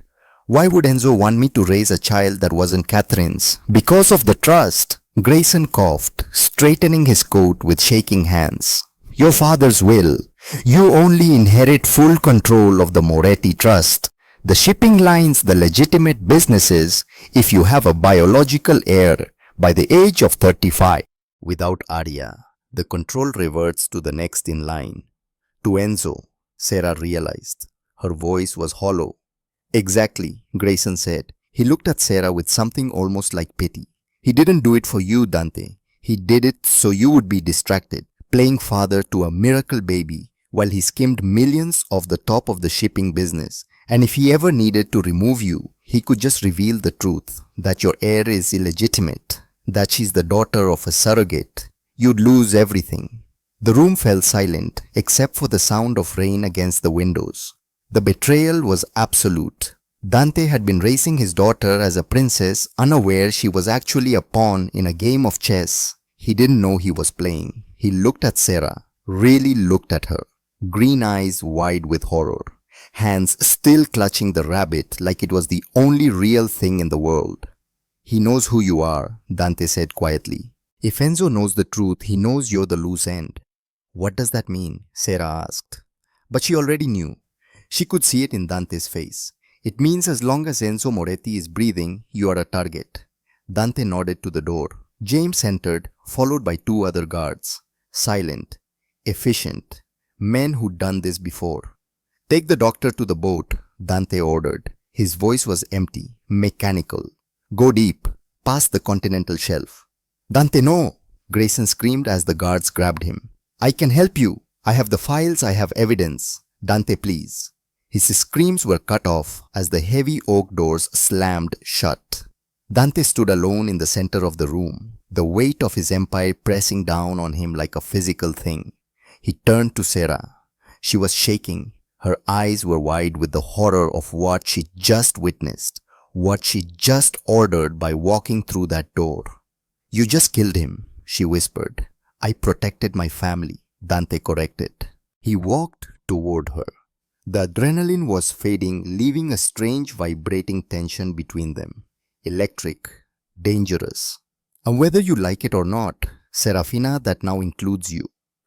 Why would Enzo want me to raise a child that wasn't Catherine's? Because of the trust. Grayson coughed, straightening his coat with shaking hands. Your father's will. You only inherit full control of the Moretti Trust, the shipping lines, the legitimate businesses, if you have a biological heir by the age of 35. Without Arya, the control reverts to the next in line. To Enzo, Sarah realized. Her voice was hollow. Exactly, Grayson said. He looked at Sarah with something almost like pity. He didn't do it for you, Dante. He did it so you would be distracted, playing father to a miracle baby while he skimmed millions off the top of the shipping business. And if he ever needed to remove you, he could just reveal the truth, that your heir is illegitimate, that she's the daughter of a surrogate. You'd lose everything. The room fell silent, except for the sound of rain against the windows. The betrayal was absolute. Dante had been raising his daughter as a princess, unaware she was actually a pawn in a game of chess. He didn't know he was playing. He looked at Sarah, really looked at her. Green eyes wide with horror. Hands still clutching the rabbit like it was the only real thing in the world. He knows who you are, Dante said quietly. If Enzo knows the truth, he knows you're the loose end. What does that mean? Sarah asked. But she already knew. She could see it in Dante's face. It means as long as Enzo Moretti is breathing, you are a target. Dante nodded to the door. James entered, followed by 2 other guards. Silent, efficient, men who'd done this before. Take the doctor to the boat, Dante ordered. His voice was empty, mechanical. Go deep, past the continental shelf. Dante, no! Grayson screamed as the guards grabbed him. I can help you. I have the files, I have evidence. Dante, please. His screams were cut off as the heavy oak doors slammed shut. Dante stood alone in the center of the room, the weight of his empire pressing down on him like a physical thing. He turned to Sarah. She was shaking. Her eyes were wide with the horror of what she just witnessed, what she just ordered by walking through that door. You just killed him, she whispered. I protected my family, Dante corrected. He walked toward her. The adrenaline was fading, leaving a strange vibrating tension between them. Electric, dangerous. And whether you like it or not, Serafina, that now includes you.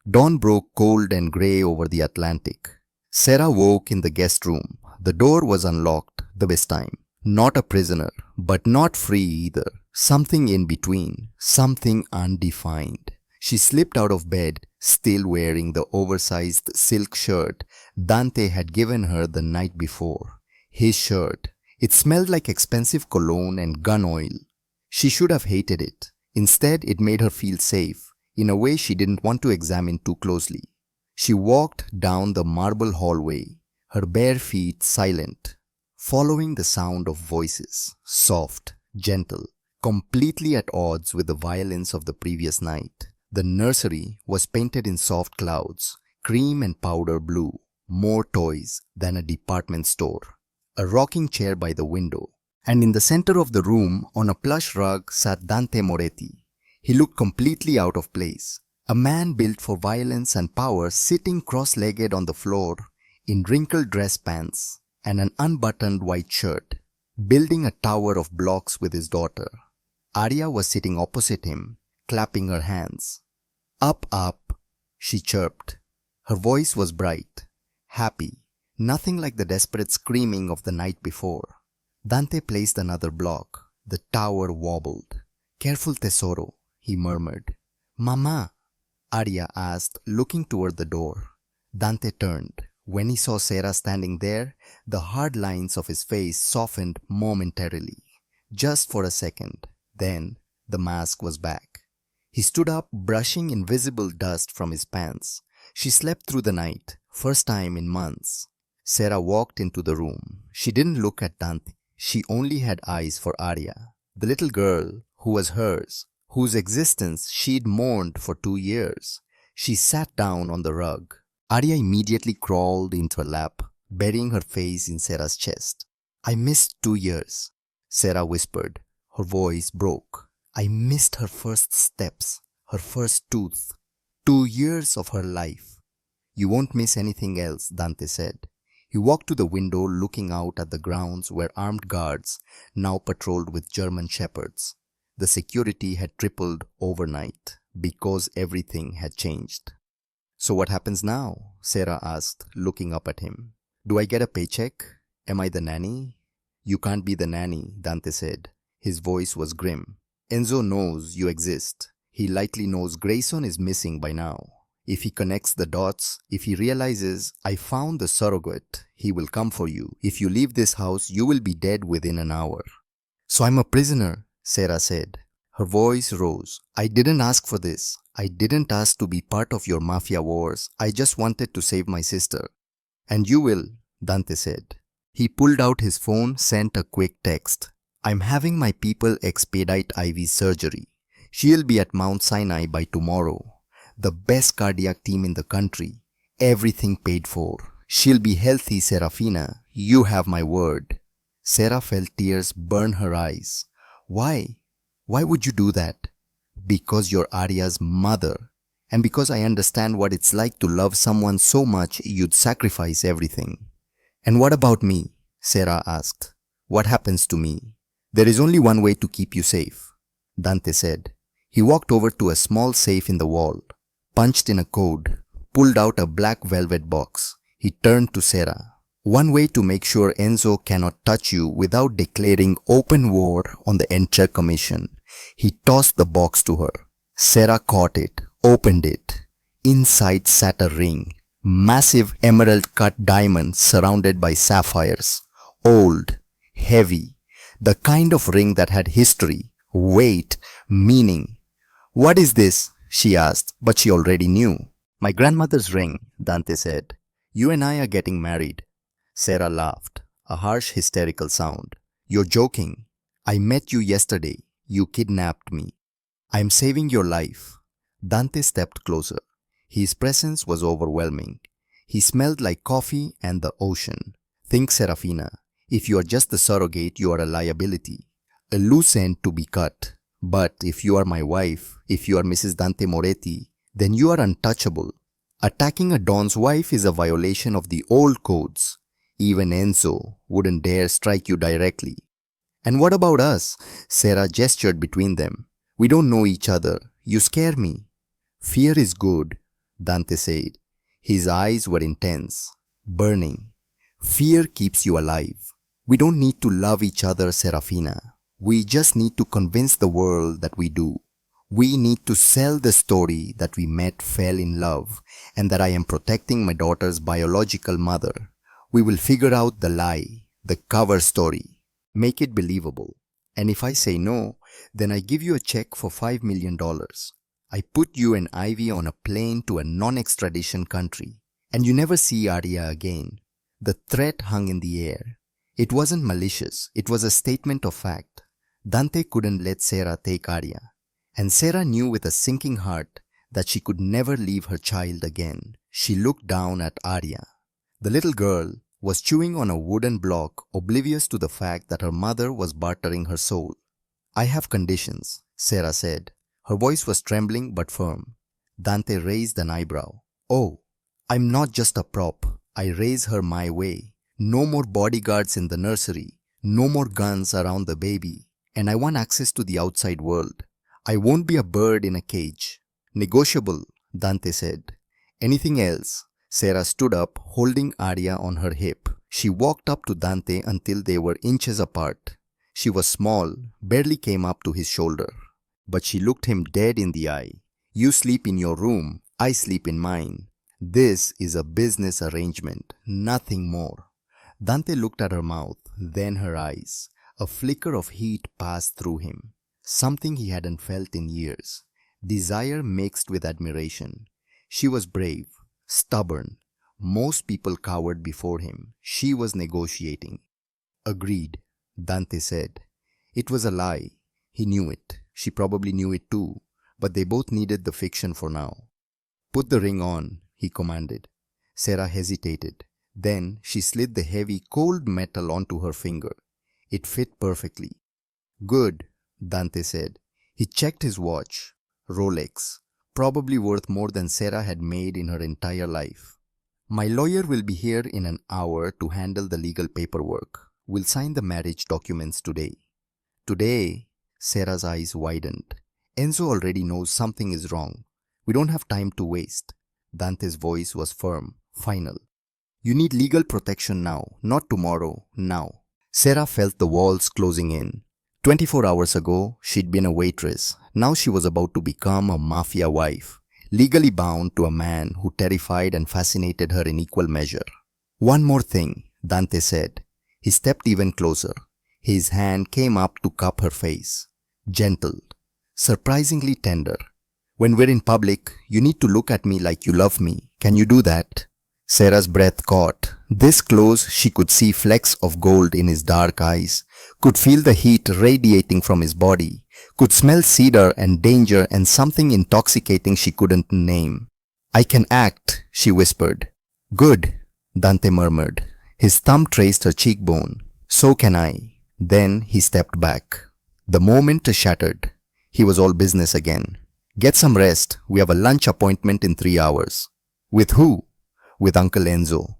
Dawn broke cold and grey over the Atlantic. Sarah woke in the guest room. The door was unlocked this time. Not a prisoner, but not free either. Something in between, something undefined. She slipped out of bed, still wearing the oversized silk shirt Dante had given her the night before. His shirt. It smelled like expensive cologne and gun oil. She should have hated it. Instead, it made her feel safe, in a way she didn't want to examine too closely. She walked down the marble hallway, her bare feet silent, following the sound of voices, soft, gentle, completely at odds with the violence of the previous night. The nursery was painted in soft clouds, cream and powder blue, more toys than a department store. A rocking chair by the window, and in the center of the room, on a plush rug, sat Dante Moretti. He looked completely out of place. A man built for violence and power sitting cross-legged on the floor in wrinkled dress pants and an unbuttoned white shirt, building a tower of blocks with his daughter. Arya was sitting opposite him, clapping her hands. Up, up, she chirped. Her voice was bright, happy, nothing like the desperate screaming of the night before. Dante placed another block. The tower wobbled. Careful, tesoro, he murmured. Mama, Arya asked, looking toward the door. Dante turned. When he saw Sarah standing there, the hard lines of his face softened momentarily. Just for a second. Then, the mask was back. He stood up, brushing invisible dust from his pants. She slept through the night, first time in months. Sarah walked into the room. She didn't look at Dante. She only had eyes for Arya, the little girl who was hers, whose existence she'd mourned for 2 years. She sat down on the rug. Arya immediately crawled into her lap, burying her face in Sarah's chest. I missed 2 years, Sarah whispered. Her voice broke. I missed her first steps, her first tooth. 2 years of her life. You won't miss anything else, Dante said. He walked to the window, looking out at the grounds where armed guards now patrolled with German shepherds. The security had tripled overnight because everything had changed. So what happens now? Sarah asked, looking up at him. Do I get a paycheck? Am I the nanny? You can't be the nanny, Dante said. His voice was grim. Enzo knows you exist. He likely knows Grayson is missing by now. If he connects the dots, if he realizes, I found the surrogate, he will come for you. If you leave this house, you will be dead within an hour. So I'm a prisoner, Sarah said. Her voice rose. I didn't ask for this. I didn't ask to be part of your mafia wars. I just wanted to save my sister. And you will, Dante said. He pulled out his phone, sent a quick text. I'm having my people expedite Ivy's surgery. She'll be at Mount Sinai by tomorrow. The best cardiac team in the country. Everything paid for. She'll be healthy, Serafina. You have my word. Sarah felt tears burn her eyes. Why? Why would you do that? Because you're Arya's mother. And because I understand what it's like to love someone so much you'd sacrifice everything. And what about me? Sarah asked. What happens to me? There is only one way to keep you safe, Dante said. He walked over to a small safe in the wall, punched in a code, pulled out a black velvet box. He turned to Sarah. One way to make sure Enzo cannot touch you without declaring open war on the entire commission. He tossed the box to her. Sarah caught it, opened it. Inside sat a ring. Massive emerald-cut diamonds surrounded by sapphires. Old, heavy. The kind of ring that had history, weight, meaning. What is this? She asked, but she already knew. My grandmother's ring, Dante said. You and I are getting married. Sarah laughed, a harsh hysterical sound. You're joking. I met you yesterday. You kidnapped me. I am saving your life. Dante stepped closer. His presence was overwhelming. He smelled like coffee and the ocean. Think, Serafina. If you are just the surrogate, you are a liability. A loose end to be cut. But if you are my wife, if you are Mrs. Dante Moretti, then you are untouchable. Attacking a Don's wife is a violation of the old codes. Even Enzo wouldn't dare strike you directly. And what about us? Sarah gestured between them. We don't know each other. You scare me. Fear is good, Dante said. His eyes were intense, burning. Fear keeps you alive. We don't need to love each other, Serafina. We just need to convince the world that we do. We need to sell the story that we met, fell in love, and that I am protecting my daughter's biological mother. We will figure out the lie, the cover story. Make it believable. And if I say no, then I give you a check for $5 million. I put you and Ivy on a plane to a non-extradition country, and you never see Arya again. The threat hung in the air. It wasn't malicious, it was a statement of fact. Dante couldn't let Sarah take Arya. And Sarah knew with a sinking heart that she could never leave her child again. She looked down at Arya. The little girl was chewing on a wooden block, oblivious to the fact that her mother was bartering her soul. I have conditions, Sarah said. Her voice was trembling but firm. Dante raised an eyebrow. Oh, I'm not just a prop. I raise her my way. No more bodyguards in the nursery. No more guns around the baby. And I want access to the outside world. I won't be a bird in a cage. Negotiable, Dante said. Anything else? Sarah stood up, holding Arya on her hip. She walked up to Dante until they were inches apart. She was small, barely came up to his shoulder. But she looked him dead in the eye. You sleep in your room, I sleep in mine. This is a business arrangement, nothing more. Dante looked at her mouth, then her eyes. A flicker of heat passed through him. Something he hadn't felt in years. Desire mixed with admiration. She was brave, stubborn. Most people cowered before him. She was negotiating. Agreed, Dante said. It was a lie. He knew it. She probably knew it too. But they both needed the fiction for now. Put the ring on, he commanded. Sarah hesitated. Then she slid the heavy, cold metal onto her finger. It fit perfectly. Good, Dante said. He checked his watch. Rolex. Probably worth more than Sarah had made in her entire life. My lawyer will be here in an hour to handle the legal paperwork. We'll sign the marriage documents today. Today? Sarah's eyes widened. Enzo already knows something is wrong. We don't have time to waste. Dante's voice was firm, final. You need legal protection now, not tomorrow, now. Sarah felt the walls closing in. 24 hours ago, she'd been a waitress. Now she was about to become a mafia wife, legally bound to a man who terrified and fascinated her in equal measure. One more thing, Dante said. He stepped even closer. His hand came up to cup her face. Gentle, surprisingly tender. When we're in public, you need to look at me like you love me. Can you do that? Sarah's breath caught. This close, she could see flecks of gold in his dark eyes, could feel the heat radiating from his body, could smell cedar and danger and something intoxicating she couldn't name. I can act, she whispered. Good, Dante murmured. His thumb traced her cheekbone. So can I. Then he stepped back. The moment shattered. He was all business again. Get some rest. We have a lunch appointment in 3 hours. With who? With Uncle Enzo.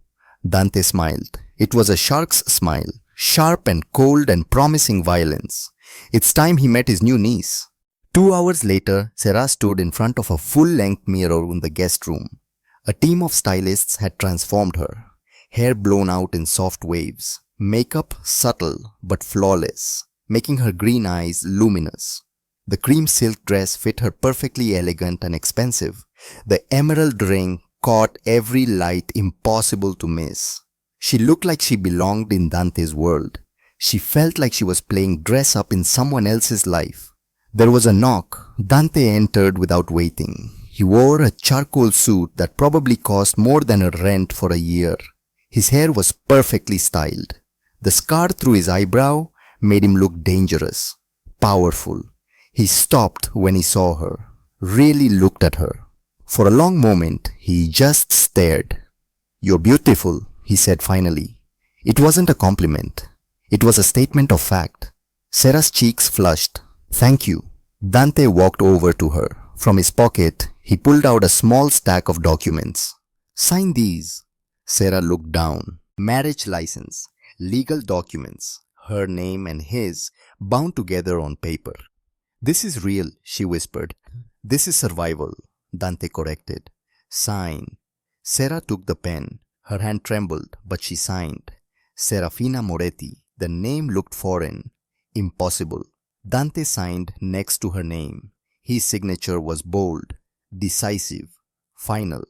Dante smiled. It was a shark's smile, sharp and cold and promising violence. It's time he met his new niece. 2 hours later, Sarah stood in front of a full-length mirror in the guest room. A team of stylists had transformed her. Hair blown out in soft waves, makeup subtle but flawless, making her green eyes luminous. The cream silk dress fit her perfectly elegant and expensive. The emerald ring caught every light impossible to miss. She looked like she belonged in Dante's world. She felt like she was playing dress-up in someone else's life. There was a knock. Dante entered without waiting. He wore a charcoal suit that probably cost more than a rent for a year. His hair was perfectly styled. The scar through his eyebrow made him look dangerous, powerful. He stopped when he saw her, really looked at her. For a long moment, he just stared. You're beautiful, he said finally. It wasn't a compliment. It was a statement of fact. Sarah's cheeks flushed. Thank you. Dante walked over to her. From his pocket, he pulled out a small stack of documents. Sign these. Sarah looked down. Marriage license, legal documents, her name and his, bound together on paper. This is real, she whispered. This is survival, Dante corrected. Sign. Sarah took the pen. Her hand trembled, but she signed. Serafina Moretti. The name looked foreign. Impossible. Dante signed next to her name. His signature was bold, decisive, final.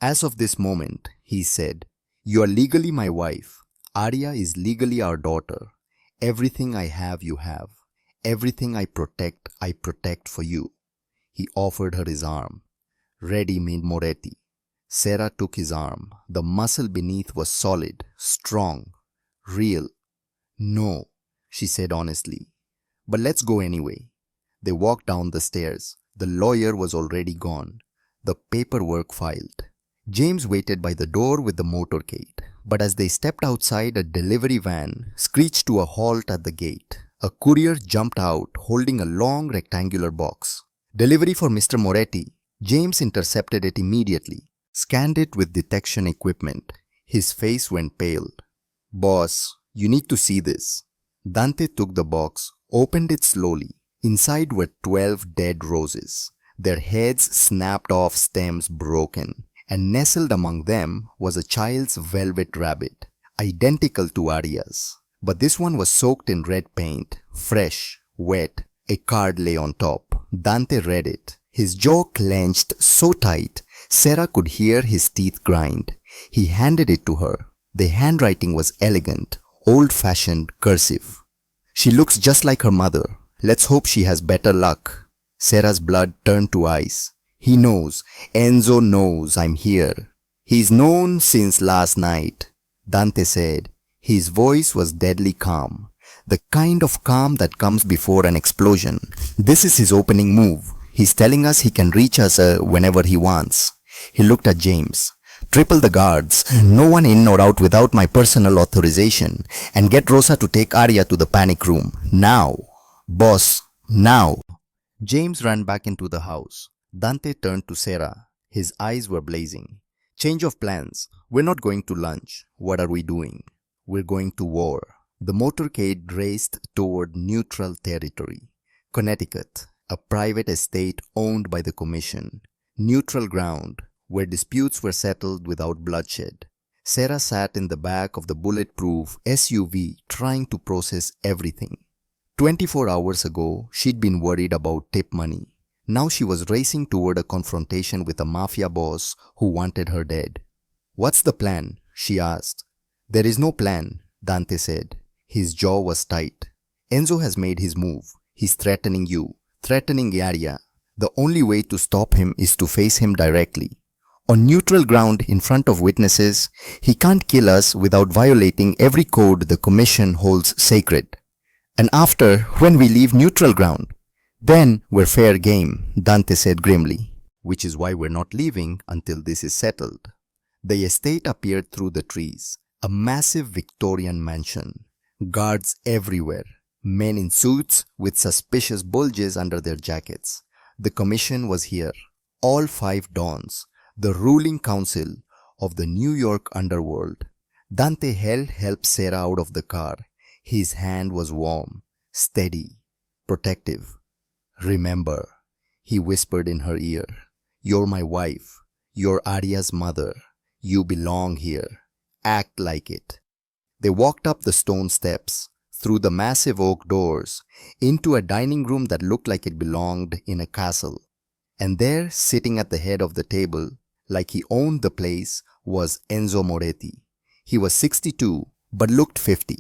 As of this moment, he said, "You are legally my wife. Arya is legally our daughter. Everything I have, you have. Everything I protect for you." He offered her his arm. "Ready, Moretti." Sarah took his arm. The muscle beneath was solid, strong, real. "No," she said honestly. "But let's go anyway." They walked down the stairs. The lawyer was already gone. The paperwork filed. James waited by the door with the motorcade. But as they stepped outside, a delivery van screeched to a halt at the gate. A courier jumped out holding a long rectangular box. "Delivery for Mr. Moretti." James intercepted it immediately, scanned it with detection equipment. His face went pale. "Boss, you need to see this." Dante took the box, opened it slowly. Inside were 12 dead roses, their heads snapped off, stems broken, and nestled among them was a child's velvet rabbit, identical to Arya's. But this one was soaked in red paint, fresh, wet. A card lay on top. Dante read it. His jaw clenched so tight, Sarah could hear his teeth grind. He handed it to her. The handwriting was elegant, old-fashioned, cursive. "She looks just like her mother. Let's hope she has better luck." Sarah's blood turned to ice. "He knows. Enzo knows I'm here. He's known since last night," Dante said. His voice was deadly calm, the kind of calm that comes before an explosion. "This is his opening move. He's telling us he can reach us whenever he wants." He looked at James. "Triple the guards, no one in or out without my personal authorization, and get Rosa to take Arya to the panic room. Now. Boss, now." James ran back into the house. Dante turned to Sarah. His eyes were blazing. "Change of plans. We're not going to lunch. What are we doing? We're going to war." The motorcade raced toward neutral territory. Connecticut, a private estate owned by the Commission. Neutral ground, where disputes were settled without bloodshed. Sarah sat in the back of the bulletproof SUV trying to process everything. 24 hours ago, she'd been worried about tip money. Now she was racing toward a confrontation with a mafia boss who wanted her dead. "What's the plan?" she asked. "There is no plan," Dante said. His jaw was tight. "Enzo has made his move. He's threatening you, threatening Arya. The only way to stop him is to face him directly. On neutral ground in front of witnesses, he can't kill us without violating every code the Commission holds sacred. And after, when we leave neutral ground, then we're fair game," Dante said grimly. "Which is why we're not leaving until this is settled." The estate appeared through the trees, a massive Victorian mansion. Guards everywhere, men in suits with suspicious bulges under their jackets. The Commission was here, all 5 dons, the ruling council of the New York underworld. Dante helped Sarah out of the car. His hand was warm, steady, protective. "Remember," he whispered in her ear, "you're my wife. You're Arya's mother. You belong here. Act like it." They walked up the stone steps, through the massive oak doors, into a dining room that looked like it belonged in a castle. And there, sitting at the head of the table, like he owned the place, was Enzo Moretti. He was 62, but looked 50.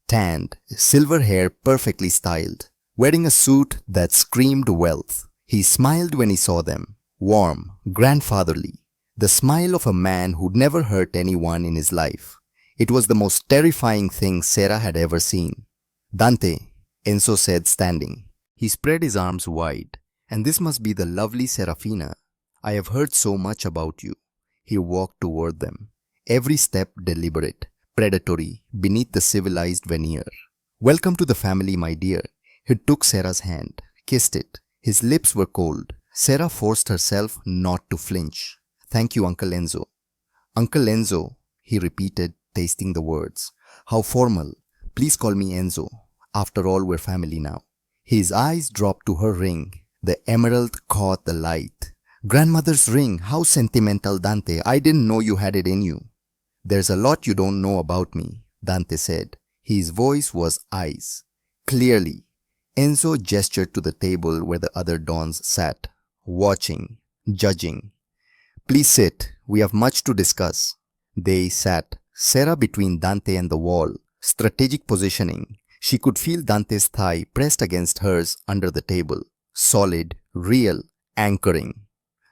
Tanned, silver hair perfectly styled, wearing a suit that screamed wealth. He smiled when he saw them, warm, grandfatherly, the smile of a man who'd never hurt anyone in his life. It was the most terrifying thing Sarah had ever seen. "Dante," Enzo said, standing. He spread his arms wide. "And this must be the lovely Serafina. I have heard so much about you." He walked toward them, every step deliberate, predatory, beneath the civilized veneer. "Welcome to the family, my dear." He took Sarah's hand, kissed it. His lips were cold. Sarah forced herself not to flinch. "Thank you, Uncle Enzo." "Uncle Enzo," he repeated, tasting the words. "How formal. Please call me Enzo. After all, we're family now." His eyes dropped to her ring. The emerald caught the light. "Grandmother's ring. How sentimental, Dante. I didn't know you had it in you." "There's a lot you don't know about me," Dante said. His voice was ice. Clearly, Enzo gestured to the table where the other dons sat, watching, judging. Please sit, we have much to discuss. They sat, Sarah between Dante and the wall, strategic positioning. She could feel Dante's thigh pressed against hers under the table, solid, real, anchoring.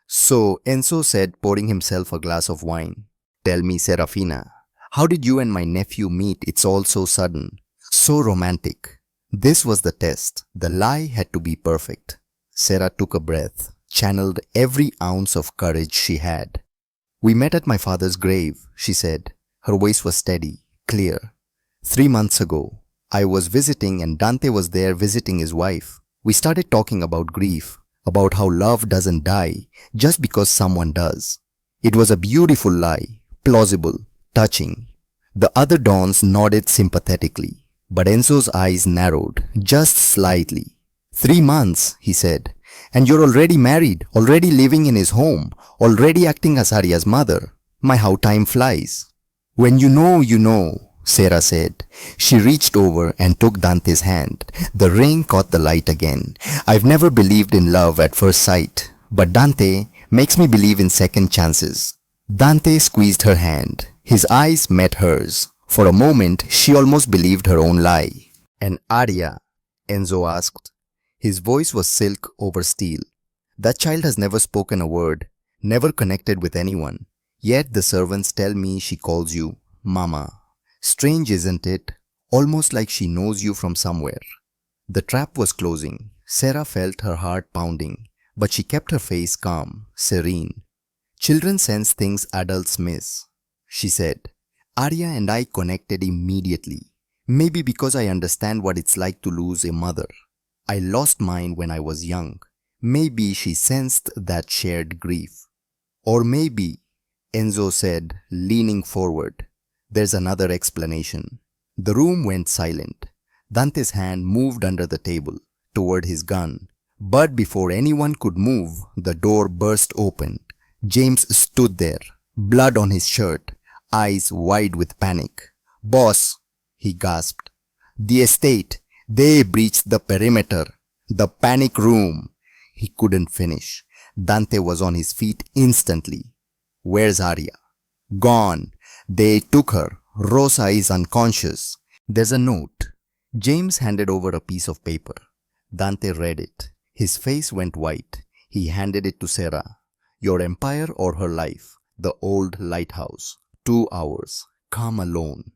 So Enzo said, pouring himself a glass of wine, Tell me, Serafina, how did you and my nephew meet? It's all so sudden, so romantic. This was the test. The lie had to be perfect. Sarah took a breath, channeled every ounce of courage she had. We met at my father's grave, she said. Her voice was steady, clear. 3 months ago, I was visiting and Dante was there visiting his wife. We started talking about grief, about how love doesn't die just because someone does. It was a beautiful lie, plausible, touching. The other dons nodded sympathetically. But Enzo's eyes narrowed, just slightly. 3 months, he said. And you're already married, already living in his home, already acting as Arya's mother. My, how time flies. When you know, Sarah said. She reached over and took Dante's hand. The ring caught the light again. I've never believed in love at first sight, but Dante makes me believe in second chances. Dante squeezed her hand. His eyes met hers. For a moment, she almost believed her own lie. And Arya? Enzo asked. His voice was silk over steel. That child has never spoken a word, never connected with anyone. Yet the servants tell me she calls you Mama. Strange, isn't it? Almost like she knows you from somewhere. The trap was closing. Sarah felt her heart pounding, but she kept her face calm, serene. Children sense things adults miss, she said. Arya and I connected immediately. Maybe because I understand what it's like to lose a mother. I lost mine when I was young. Maybe she sensed that shared grief. Or maybe, Enzo said, leaning forward, there's another explanation. The room went silent. Dante's hand moved under the table, toward his gun. But before anyone could move, the door burst open. James stood there, blood on his shirt, eyes wide with panic. Boss, he gasped. The estate, they breached the perimeter. The panic room. He couldn't finish. Dante was on his feet instantly. Where's Arya? Gone. They took her. Rosa is unconscious. There's a note. James handed over a piece of paper. Dante read it. His face went white. He handed it to Sarah. Your empire or her life. The old lighthouse. 2 hours. Come alone.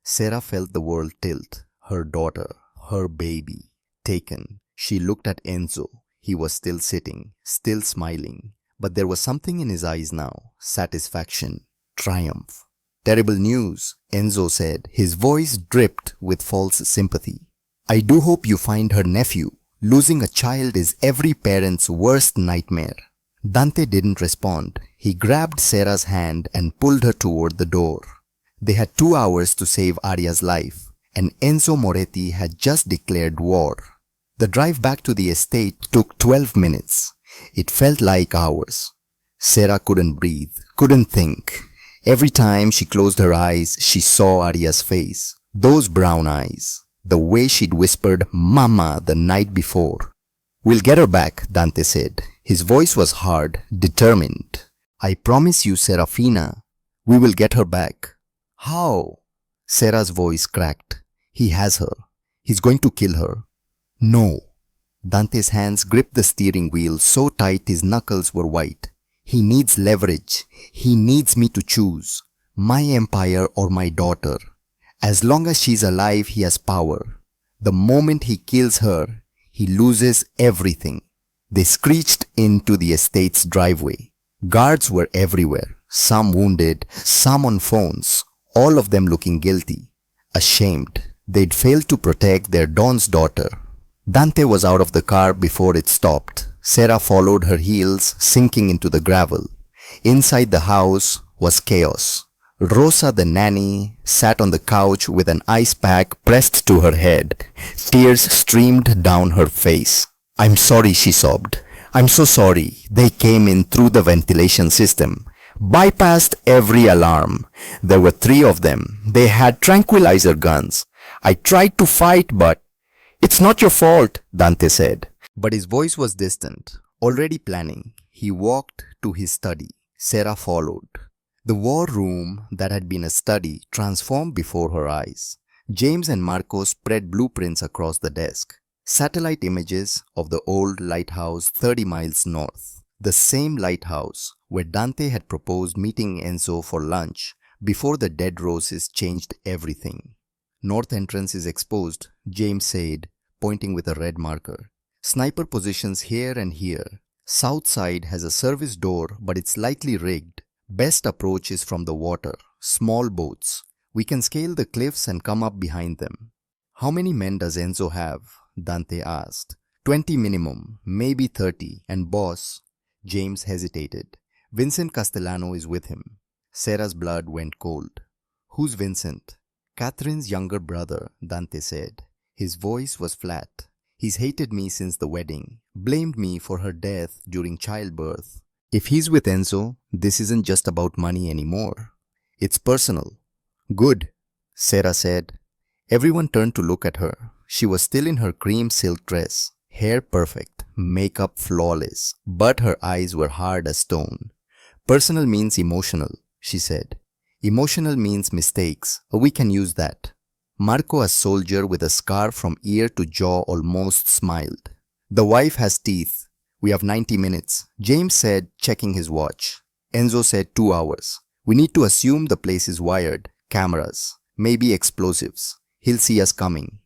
Sarah felt the world tilt. Her daughter, her baby, taken. She looked at Enzo. He was still sitting, still smiling. But there was something in his eyes now. Satisfaction. Triumph. Terrible news, Enzo said. His voice dripped with false sympathy. I do hope you find her nephew. Losing a child is every parent's worst nightmare. Dante didn't respond. He grabbed Sarah's hand and pulled her toward the door. They had 2 hours to save Arya's life, and Enzo Moretti had just declared war. The drive back to the estate took 12 minutes. It felt like hours. Sarah couldn't breathe, couldn't think. Every time she closed her eyes, she saw Arya's face. Those brown eyes. The way she'd whispered, Mama, the night before. We'll get her back, Dante said. His voice was hard, determined. I promise you, Serafina, we will get her back. How? Sarah's voice cracked. He has her. He's going to kill her. No. Dante's hands gripped the steering wheel so tight his knuckles were white. He needs leverage. He needs me to choose. My empire or my daughter. As long as she's alive, he has power. The moment he kills her, he loses everything. They screeched into the estate's driveway. Guards were everywhere, some wounded, some on phones, all of them looking guilty, ashamed. They'd failed to protect their Don's daughter. Dante was out of the car before it stopped. Sarah followed her heels, sinking into the gravel. Inside the house was chaos. Rosa the nanny sat on the couch with an ice pack pressed to her head. Tears streamed down her face. I'm sorry, she sobbed. I'm so sorry. They came in through the ventilation system. Bypassed every alarm. There were 3 of them. They had tranquilizer guns. I tried to fight, but It's not your fault, Dante said. But his voice was distant. Already planning, he walked to his study. Sarah followed. The war room that had been a study transformed before her eyes. James and Marco spread blueprints across the desk. Satellite images of the old lighthouse 30 miles north. The same lighthouse where Dante had proposed meeting Enzo for lunch before the dead roses changed everything. North entrance is exposed, James said, pointing with a red marker. Sniper positions here and here. South side has a service door, but it's lightly rigged. Best approach is from the water. Small boats. We can scale the cliffs and come up behind them. How many men does Enzo have? Dante asked. 20 minimum, maybe 30. And boss? James hesitated. Vincent Castellano is with him. Sarah's blood went cold. Who's Vincent? Catherine's younger brother, Dante said. His voice was flat. He's hated me since the wedding, blamed me for her death during childbirth. If he's with Enzo, this isn't just about money anymore. It's personal. Good, Sarah said. Everyone turned to look at her. She was still in her cream silk dress, hair perfect, makeup flawless, but her eyes were hard as stone. Personal means emotional, she said. Emotional means mistakes. We can use that. Marco, a soldier with a scar from ear to jaw, almost smiled. The wife has teeth. We have 90 minutes, James said, checking his watch. Enzo said 2 hours. We need to assume the place is wired. Cameras. Maybe explosives. He'll see us coming.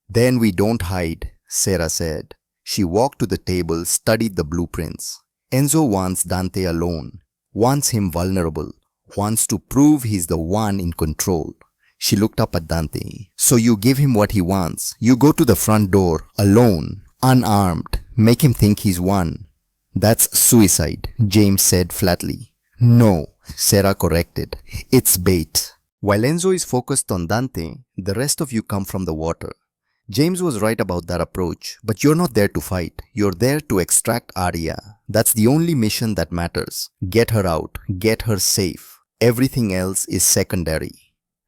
Then we don't hide, Sarah said. She walked to the table, studied the blueprints. Enzo wants Dante alone. Wants him vulnerable. Wants to prove he's the one in control. She looked up at Dante. So you give him what he wants. You go to the front door, alone, unarmed. Make him think he's won. That's suicide, James said flatly. No, Sarah corrected. It's bait. While Enzo is focused on Dante, the rest of you come from the water. James was right about that approach, but you're not there to fight. You're there to extract Arya. That's the only mission that matters. Get her out. Get her safe. Everything else is secondary.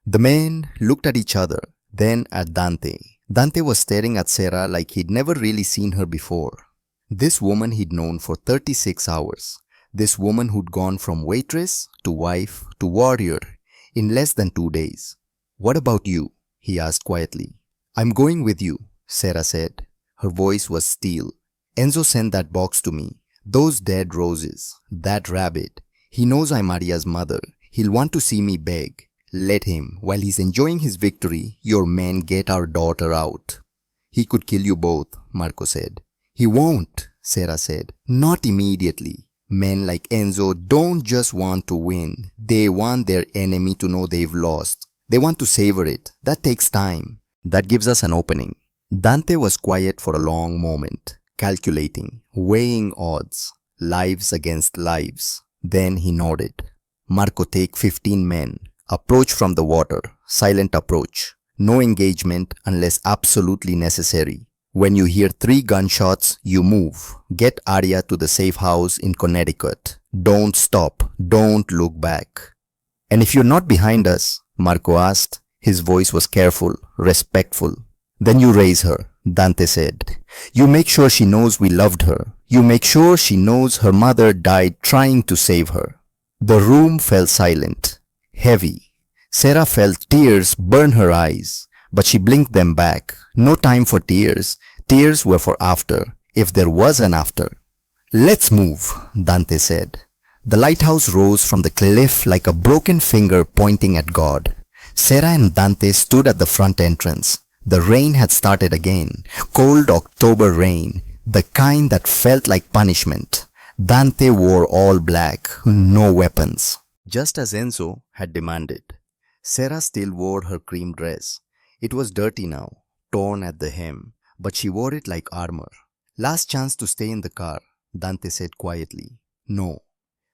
The men looked at each other, then at Dante. Dante was staring at Sarah like he'd never really seen her before. This woman he'd known for 36 hours. This woman who'd gone from waitress to wife to warrior in less than 2 days. What about you? He asked quietly. I'm going with you, Sarah said. Her voice was steel. Enzo sent that box to me. Those dead roses. That rabbit. He knows I'm Arya's mother. He'll want to see me beg. Let him. While he's enjoying his victory, your men get our daughter out. He could kill you both, Marco said. He won't, Sarah said. Not immediately. Men like Enzo don't just want to win. They want their enemy to know they've lost. They want to savor it. That takes time. That gives us an opening. Dante was quiet for a long moment, calculating, weighing odds, lives against lives. Then he nodded. Marco, take 15 men. Approach from the water. Silent approach. No engagement unless absolutely necessary. When you hear 3 gunshots, you move. Get Arya to the safe house in Connecticut. Don't stop. Don't look back. And if you're not behind us, Marco asked. His voice was careful, respectful. Then you raise her, Dante said. You make sure she knows we loved her. You make sure she knows her mother died trying to save her. The room fell silent, heavy. Sarah felt tears burn her eyes, but she blinked them back. No time for tears. Tears were for after, if there was an after. Let's move, Dante said. The lighthouse rose from the cliff like a broken finger pointing at God. Sarah and Dante stood at the front entrance. The rain had started again. Cold October rain, the kind that felt like punishment. Dante wore all black, no weapons. Just as Enzo had demanded. Sarah still wore her cream dress. It was dirty now, torn at the hem, but she wore it like armor. Last chance to stay in the car, Dante said quietly. No.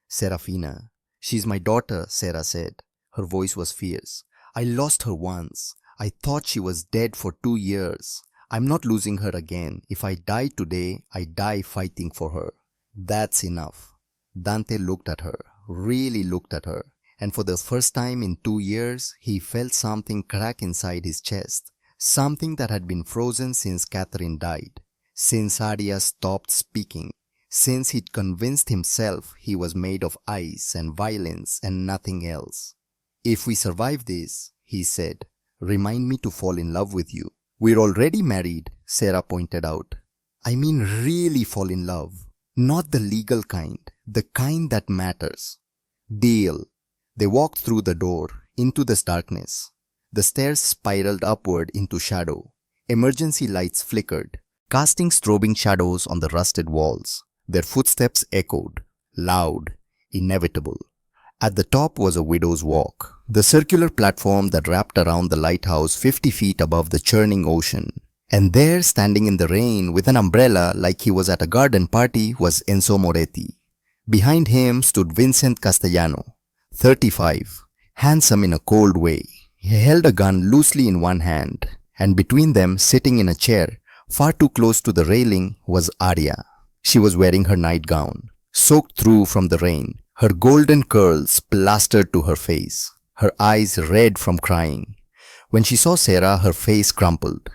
Serafina. She's my daughter, Sarah said. Her voice was fierce. I lost her once. I thought she was dead for 2 years. I'm not losing her again. If I die today, I die fighting for her. That's enough. Dante looked at her, really looked at her, and for the first time in 2 years, he felt something crack inside his chest. Something that had been frozen since Catherine died, since Arya stopped speaking, since he'd convinced himself he was made of ice and violence and nothing else. "If we survive this," he said, "remind me to fall in love with you." "We're already married," Sarah pointed out. "I mean really fall in love. Not the legal kind, the kind that matters." "Deal." They walked through the door, into this darkness. The stairs spiraled upward into shadow. Emergency lights flickered, casting strobing shadows on the rusted walls. Their footsteps echoed, loud, inevitable. At the top was a widow's walk, the circular platform that wrapped around the lighthouse 50 feet above the churning ocean. And there, standing in the rain with an umbrella like he was at a garden party, was Enzo Moretti. Behind him stood Vincent Castellano, 35, handsome in a cold way. He held a gun loosely in one hand, and between them, sitting in a chair, far too close to the railing, was Arya. She was wearing her nightgown, soaked through from the rain, her golden curls plastered to her face, her eyes red from crying. When she saw Sarah, her face crumpled.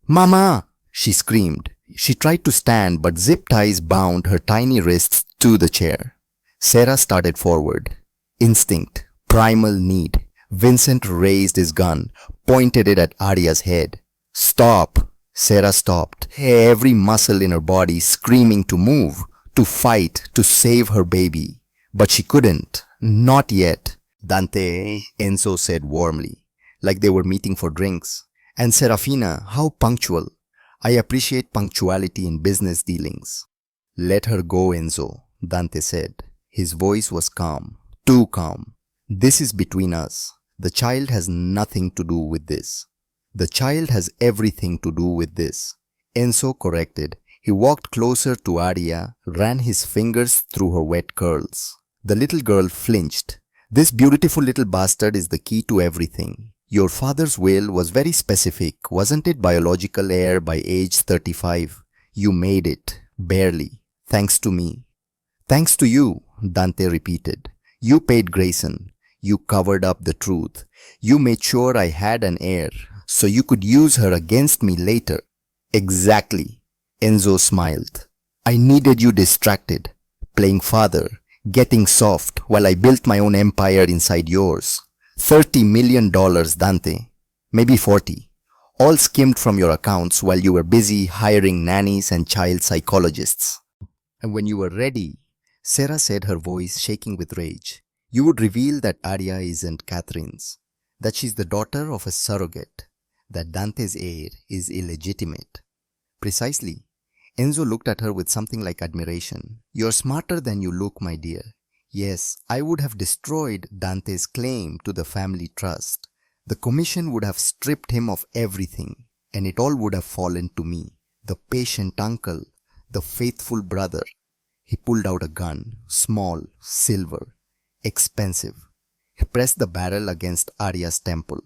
"Mama!" she screamed. She tried to stand, but zip ties bound her tiny wrists to the chair. Sarah started forward. Instinct, primal need. Vincent raised his gun, pointed it at Arya's head. "Stop!" Sarah stopped, every muscle in her body screaming to move, to fight, to save her baby. But she couldn't. Not yet. "Dante," Enzo said warmly, like they were meeting for drinks. "And Serafina, how punctual. I appreciate punctuality in business dealings." "Let her go, Enzo," Dante said. His voice was calm, too calm. "This is between us. The child has nothing to do with this." "The child has everything to do with this," Enzo corrected. He walked closer to Arya, ran his fingers through her wet curls. The little girl flinched. "This beautiful little bastard is the key to everything. Your father's will was very specific, wasn't it? Biological heir by age 35. You made it, barely, thanks to me." "Thanks to you," Dante repeated. "You paid Grayson. You covered up the truth. You made sure I had an heir, so you could use her against me later." "Exactly," Enzo smiled. "I needed you distracted, playing father, getting soft while I built my own empire inside yours. $30 million, Dante. Maybe 40. All skimmed from your accounts while you were busy hiring nannies and child psychologists. And when you were ready," Sarah said, her voice shaking with rage, "you would reveal that Arya isn't Catherine's, that she's the daughter of a surrogate, that Dante's heir is illegitimate." "Precisely." Enzo looked at her with something like admiration. "You're smarter than you look, my dear. Yes, I would have destroyed Dante's claim to the family trust. The commission would have stripped him of everything, and it all would have fallen to me, the patient uncle, the faithful brother." He pulled out a gun, small, silver, expensive. He pressed the barrel against Arya's temple.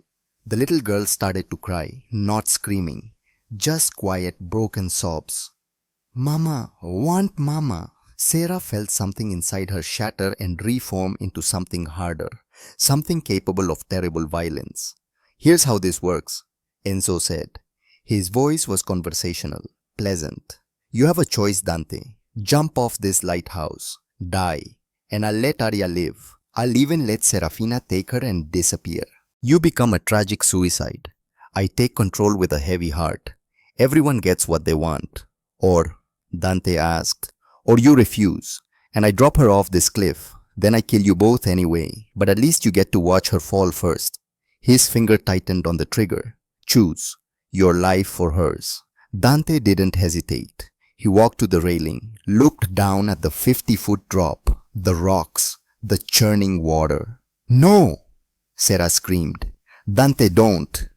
The little girl started to cry, not screaming, just quiet, broken sobs. "Mama, want Mama." Sarah felt something inside her shatter and reform into something harder, something capable of terrible violence. "Here's how this works," Enzo said. His voice was conversational, pleasant. "You have a choice, Dante. Jump off this lighthouse, die, and I'll let Arya live. I'll even let Serafina take her and disappear. You become a tragic suicide. I take control with a heavy heart. Everyone gets what they want. Or," Dante asked, "or you refuse, and I drop her off this cliff. Then I kill you both anyway, but at least you get to watch her fall first." His finger tightened on the trigger. "Choose. Your life or hers." Dante didn't hesitate. He walked to the railing, looked down at the 50-foot drop, the rocks, the churning water. "No!" Sarah screamed. "Dante, don't."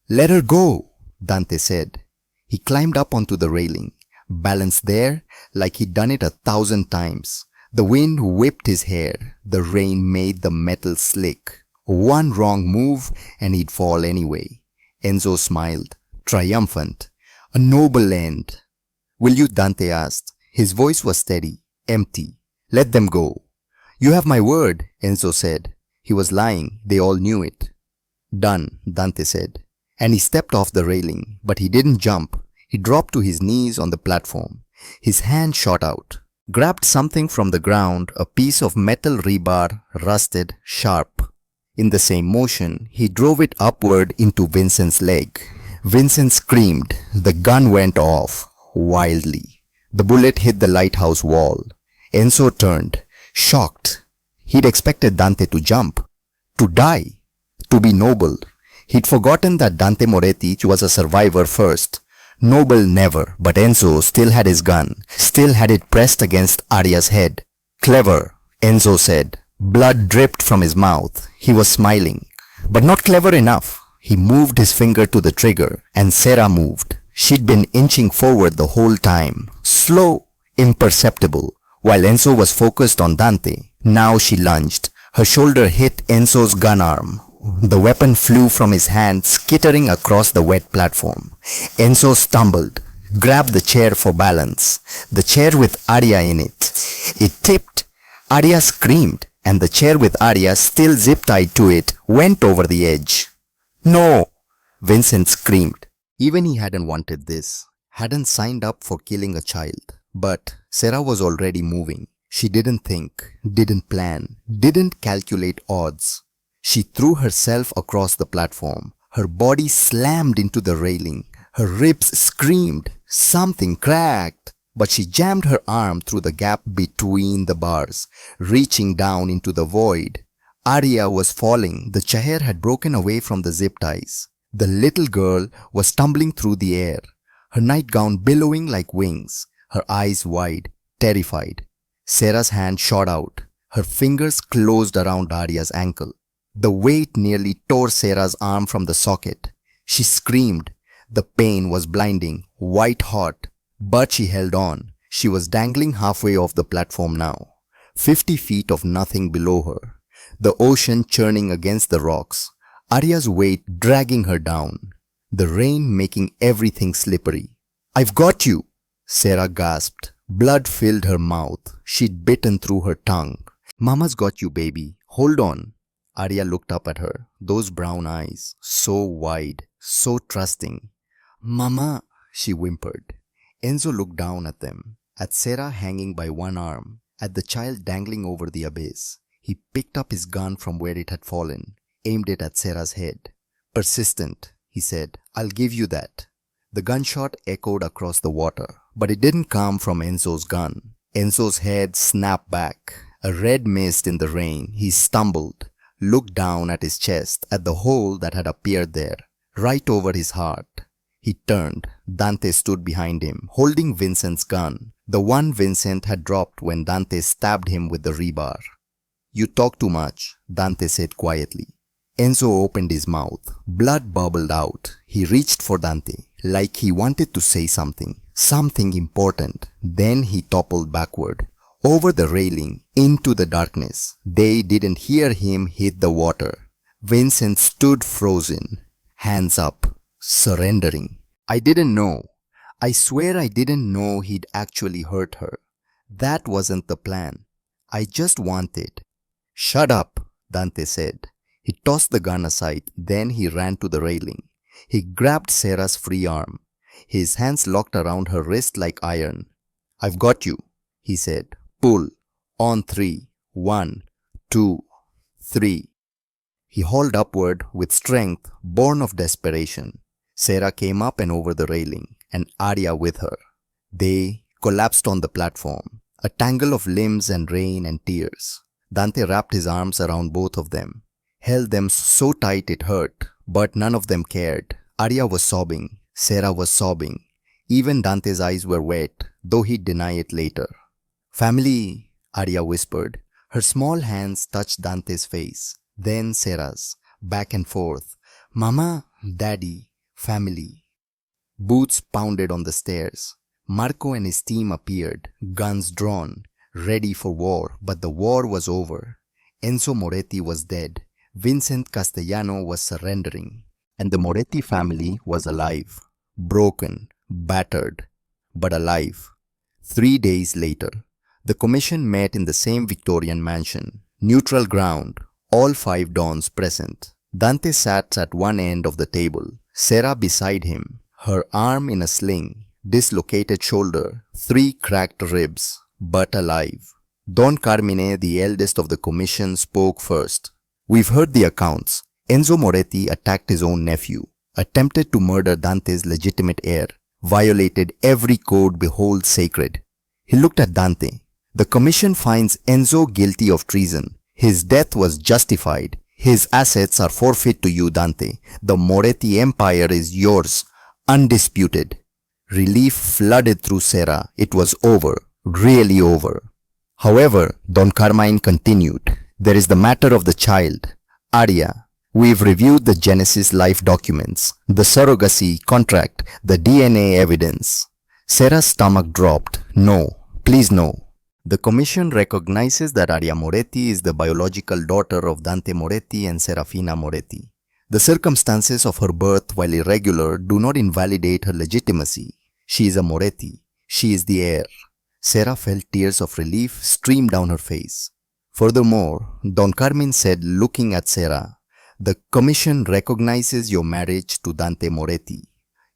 "Let her go," Dante said. He climbed up onto the railing, balanced there like he'd done it 1,000 times. The wind whipped his hair. The rain made the metal slick. One wrong move and he'd fall anyway. Enzo smiled, triumphant. "A noble end." "Will you?" Dante asked. His voice was steady, empty. "Let them go." "You have my word," Enzo said. He was lying. They all knew it. "Done," Dante said. and he stepped off the railing, but he didn't jump. He dropped to his knees on the platform. His hand shot out, grabbed something from the ground, a piece of metal rebar, rusted, sharp. In the same motion, he drove it upward into Vincent's leg. Vincent screamed. The gun went off wildly. The bullet hit the lighthouse wall. Enzo turned, shocked. He'd expected Dante to jump, to die, to be noble. He'd forgotten that Dante Moretti was a survivor first. Noble never, but Enzo still had his gun, still had it pressed against Aria's head. Clever, Enzo said. Blood dripped from his mouth. He was smiling, but not clever enough. He moved his finger to the trigger, and Sarah moved. She'd been inching forward the whole time, slow, imperceptible, while Enzo was focused on Dante. Now she lunged. Her shoulder hit Enzo's gun arm. The weapon flew from his hand, skittering across the wet platform. Enzo stumbled, grabbed the chair for balance, the chair with Aria in it. It tipped. Aria screamed, and the chair with Aria still zip-tied to it went over the edge. No! Vincent screamed. Even he hadn't wanted this, hadn't signed up for killing a child. But Sarah was already moving. She didn't think, didn't plan, didn't calculate odds. She threw herself across the platform. Her body slammed into the railing. Her ribs screamed. Something cracked. But she jammed her arm through the gap between the bars, reaching down into the void. Aria was falling. The chair had broken away from the zip ties. The little girl was tumbling through the air, her nightgown billowing like wings, her eyes wide, terrified. Sarah's hand shot out. Her fingers closed around Aria's ankle. The weight nearly tore Sarah's arm from the socket. She screamed. The pain was blinding, white hot, but she held on. She was dangling halfway off the platform now, 50 feet of nothing below her, the ocean churning against the rocks, Aria's weight dragging her down, the rain making everything slippery. "I've got you!" Sarah gasped. Blood filled her mouth. She'd bitten through her tongue. "Mama's got you, baby. Hold on." Aria looked up at her, those brown eyes, so wide, so trusting. "Mama," she whimpered. Enzo looked down at them, at Sarah hanging by one arm, at the child dangling over the abyss. He picked up his gun from where it had fallen, aimed it at Sarah's head. "Persistent," he said. "I'll give you that." The gunshot echoed across the water, but it didn't come from Enzo's gun. Enzo's head snapped back, a red mist in the rain. He stumbled, looked down at his chest, at the hole that had appeared there, right over his heart. He turned. Dante stood behind him, holding Vincent's gun, the one Vincent had dropped when Dante stabbed him with the rebar. "You talk too much," Dante said quietly. Enzo opened his mouth. Blood bubbled out. He reached for Dante, like he wanted to say something important. Then he toppled backward, over the railing, into the darkness. They didn't hear him hit the water. Vincent stood frozen, hands up, surrendering. "I didn't know. I swear I didn't know he'd actually hurt her. That wasn't the plan. I just wanted." "Shut up," Dante said. He tossed the gun aside, then he ran to the railing. He grabbed Sarah's free arm. His hands locked around her wrist like iron. "I've got you," he said. "Pull. On 3. 1, 2, 3. He hauled upward with strength born of desperation. Sarah came up and over the railing, and Aria with her. They collapsed on the platform, a tangle of limbs and rain and tears. Dante wrapped his arms around both of them, held them so tight it hurt, but none of them cared. Aria was sobbing. Sarah was sobbing. Even Dante's eyes were wet, though he'd deny it later. "Family," Aria whispered. Her small hands touched Dante's face, then Sarah's, back and forth. "Mama, Daddy, family." Boots pounded on the stairs. Marco and his team appeared, guns drawn, ready for war, but the war was over. Enzo Moretti was dead. Vincent Castellano was surrendering, and the Moretti family was alive, broken, battered, but alive. 3 days later, the commission met in the same Victorian mansion, neutral ground, all 5 dons present. Dante sat at one end of the table, Sera beside him, her arm in a sling, dislocated shoulder, 3 cracked ribs, but alive. Don Carmine, the eldest of the commission, spoke first. We've heard the accounts. Enzo Moretti attacked his own nephew, attempted to murder Dante's legitimate heir, violated every code behold sacred. He looked at Dante. The commission finds Enzo guilty of treason. His death was justified. His assets are forfeit to you, Dante. The Moretti empire is yours, undisputed. Relief flooded through Sera. It was over, really over. However, Don Carmine continued, there is the matter of the child, Aria. We've reviewed the Genesis life documents, the surrogacy contract, the DNA evidence. Sera's stomach dropped. No, please no. The commission recognizes that Aria Moretti is the biological daughter of Dante Moretti and Serafina Moretti. The circumstances of her birth, while irregular, do not invalidate her legitimacy. She is a Moretti. She is the heir. Sera felt tears of relief stream down her face. Furthermore, Don Carmine said, looking at Sera, the commission recognizes your marriage to Dante Moretti.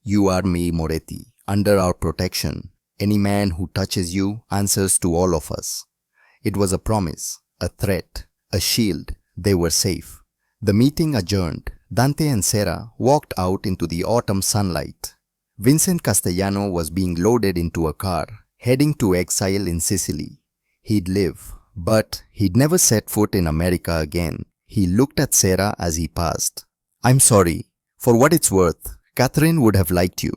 You are me, Moretti, under our protection. Any man who touches you answers to all of us. It was a promise, a threat, a shield. They were safe. The meeting adjourned. Dante and Sera walked out into the autumn sunlight. Vincent Castellano was being loaded into a car, heading to exile in Sicily. He'd live, but he'd never set foot in America again. He looked at Sera as he passed. I'm sorry. For what it's worth, Catherine would have liked you.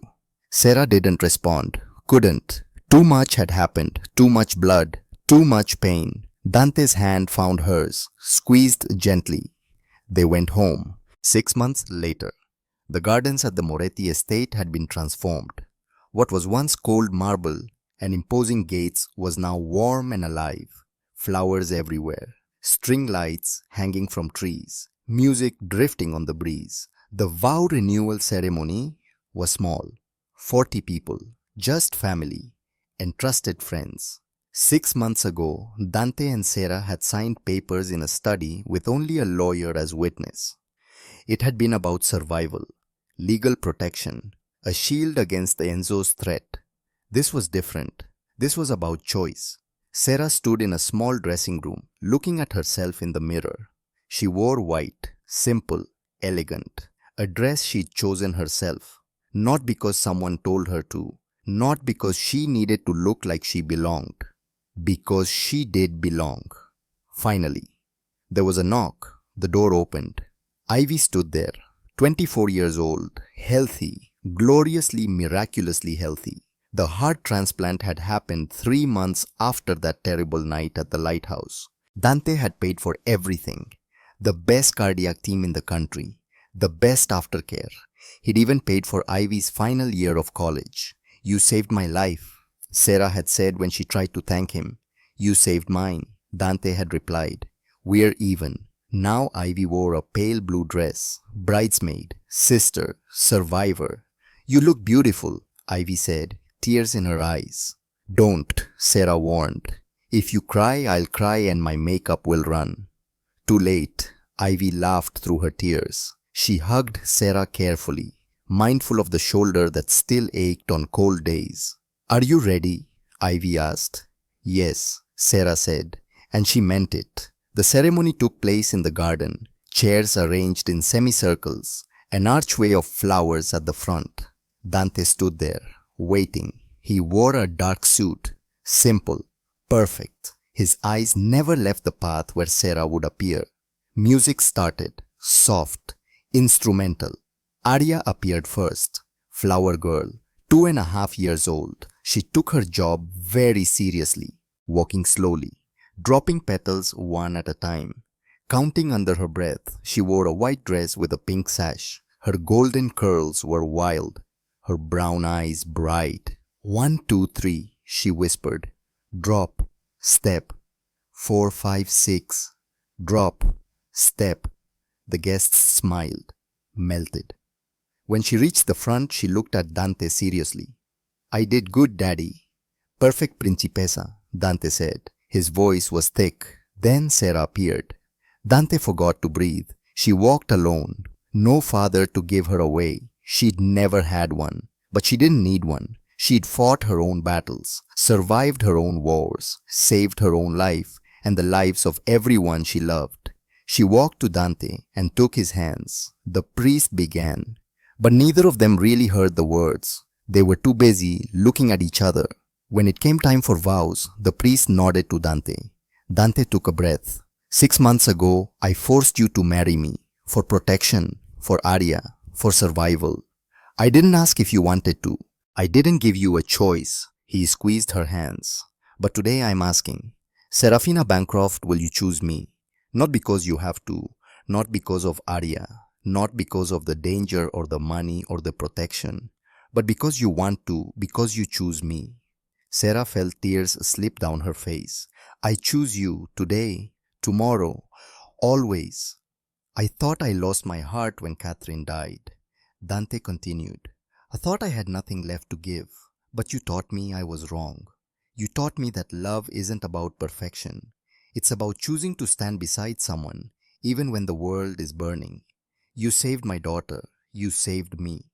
Sera didn't respond. Couldn't. Too much had happened. Too much blood. Too much pain. Dante's hand found hers, squeezed gently. They went home. 6 months later, the gardens at the Moretti estate had been transformed. What was once cold marble and imposing gates was now warm and alive. Flowers everywhere. String lights hanging from trees. Music drifting on the breeze. The vow renewal ceremony was small. 40 people. Just family and trusted friends. 6 months ago, Dante and Sera had signed papers in a study with only a lawyer as witness. It had been about survival, legal protection, a shield against the Enzo's threat. This was different. This was about choice. Sera stood in a small dressing room, looking at herself in the mirror. She wore white, simple, elegant, a dress she'd chosen herself, not because someone told her to. Not because she needed to look like she belonged. Because she did belong. Finally, there was a knock. The door opened. Ivy stood there, 24 years old, healthy, gloriously, miraculously healthy. The heart transplant had happened 3 months after that terrible night at the lighthouse. Dante had paid for everything. The best cardiac team in the country. The best aftercare. He'd even paid for Ivy's final year of college. You saved my life, Sera had said when she tried to thank him. You saved mine, Dante had replied. We're even. Now Ivy wore a pale blue dress. Bridesmaid, sister, survivor. You look beautiful, Ivy said, tears in her eyes. Don't, Sera warned. If you cry, I'll cry and my makeup will run. Too late, Ivy laughed through her tears. She hugged Sera carefully, mindful of the shoulder that still ached on cold days. Are you ready? Ivy asked. Yes, Sera said, and she meant it. The ceremony took place in the garden, chairs arranged in semicircles, an archway of flowers at the front. Dante stood there, waiting. He wore a dark suit, simple, perfect. His eyes never left the path where Sera would appear. Music started, soft, instrumental. Arya appeared first, flower girl, 2.5 years old. She took her job very seriously, walking slowly, dropping petals one at a time. Counting under her breath, she wore a white dress with a pink sash. Her golden curls were wild, her brown eyes bright. 1, 2, 3, she whispered. Drop, step. 4, 5, 6. Drop, step. The guests smiled, melted. When she reached the front, she looked at Dante seriously. I did good, Daddy. Perfect Principessa, Dante said. His voice was thick. Then Sera appeared. Dante forgot to breathe. She walked alone. No father to give her away. She'd never had one, but she didn't need one. She'd fought her own battles, survived her own wars, saved her own life and the lives of everyone she loved. She walked to Dante and took his hands. The priest began, but neither of them really heard the words. They were too busy looking at each other. When it came time for vows, the priest nodded to Dante. Dante took a breath. 6 months ago, I forced you to marry me. For protection, for Arya, for survival. I didn't ask if you wanted to. I didn't give you a choice. He squeezed her hands. But today I'm asking, Serafina Bancroft, will you choose me? Not because you have to, not because of Arya, not because of the danger or the money or the protection, but because you want to, because you choose me. Sarah felt tears slip down her face. I choose you today, tomorrow, always. I thought I lost my heart when Catherine died. Dante continued. I thought I had nothing left to give, but you taught me I was wrong. You taught me that love isn't about perfection. It's about choosing to stand beside someone, even when the world is burning. You saved my daughter. You saved me.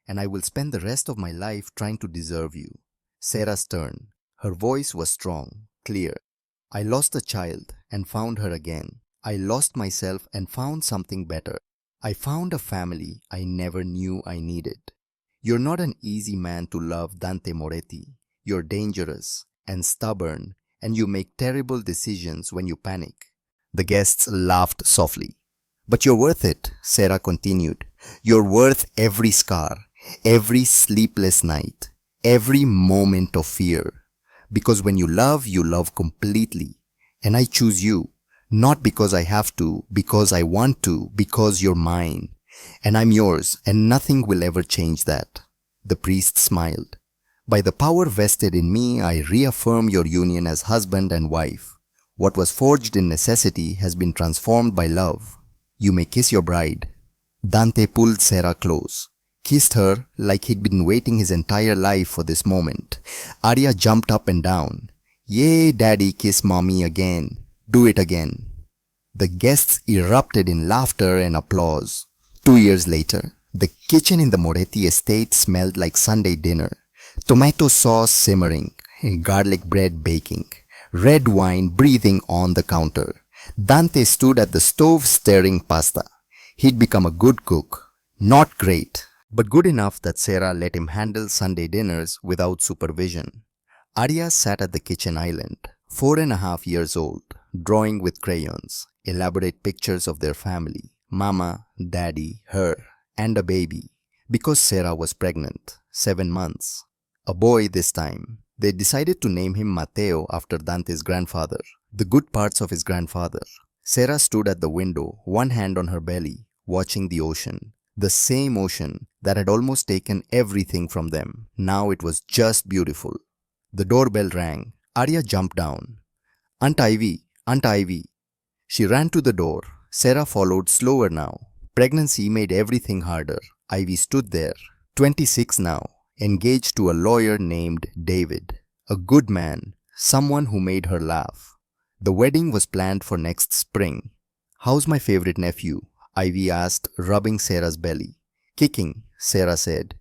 And I will spend the rest of my life trying to deserve you. Sarah's turn. Her voice was strong, clear. I lost a child and found her again. I lost myself and found something better. I found a family I never knew I needed. You're not an easy man to love, Dante Moretti. You're dangerous and stubborn, and you make terrible decisions when you panic. The guests laughed softly. But you're worth it, Sarah continued. You're worth every scar, every sleepless night, every moment of fear. Because when you love completely. And I choose you. Not because I have to, because I want to, because you're mine. And I'm yours, and nothing will ever change that. The priest smiled. By the power vested in me, I reaffirm your union as husband and wife. What was forged in necessity has been transformed by love. You may kiss your bride. Dante pulled Sarah close, kissed her like he'd been waiting his entire life for this moment. Arya jumped up and down. Yay, Daddy, kiss Mommy again. Do it again. The guests erupted in laughter and applause. 2 years later, the kitchen in the Moretti estate smelled like Sunday dinner. Tomato sauce simmering, garlic bread baking, red wine breathing on the counter. Dante stood at the stove stirring pasta. He'd become a good cook. Not great, but good enough that Sarah let him handle Sunday dinners without supervision. Arya sat at the kitchen island, 4.5 years old, drawing with crayons, elaborate pictures of their family, Mama, Daddy, her, and a baby, because Sarah was pregnant, 7 months. A boy this time. They decided to name him Matteo after Dante's grandfather, the good parts of his grandfather. Sarah stood at the window, one hand on her belly, watching the ocean. The same ocean that had almost taken everything from them. Now it was just beautiful. The doorbell rang. Arya jumped down. Aunt Ivy, Aunt Ivy. She ran to the door. Sarah followed slower now. Pregnancy made everything harder. Ivy stood there, 26 now, engaged to a lawyer named David. A good man, someone who made her laugh. The wedding was planned for next spring. How's my favorite nephew? Ivy asked, rubbing Sarah's belly. Kicking, Sarah said.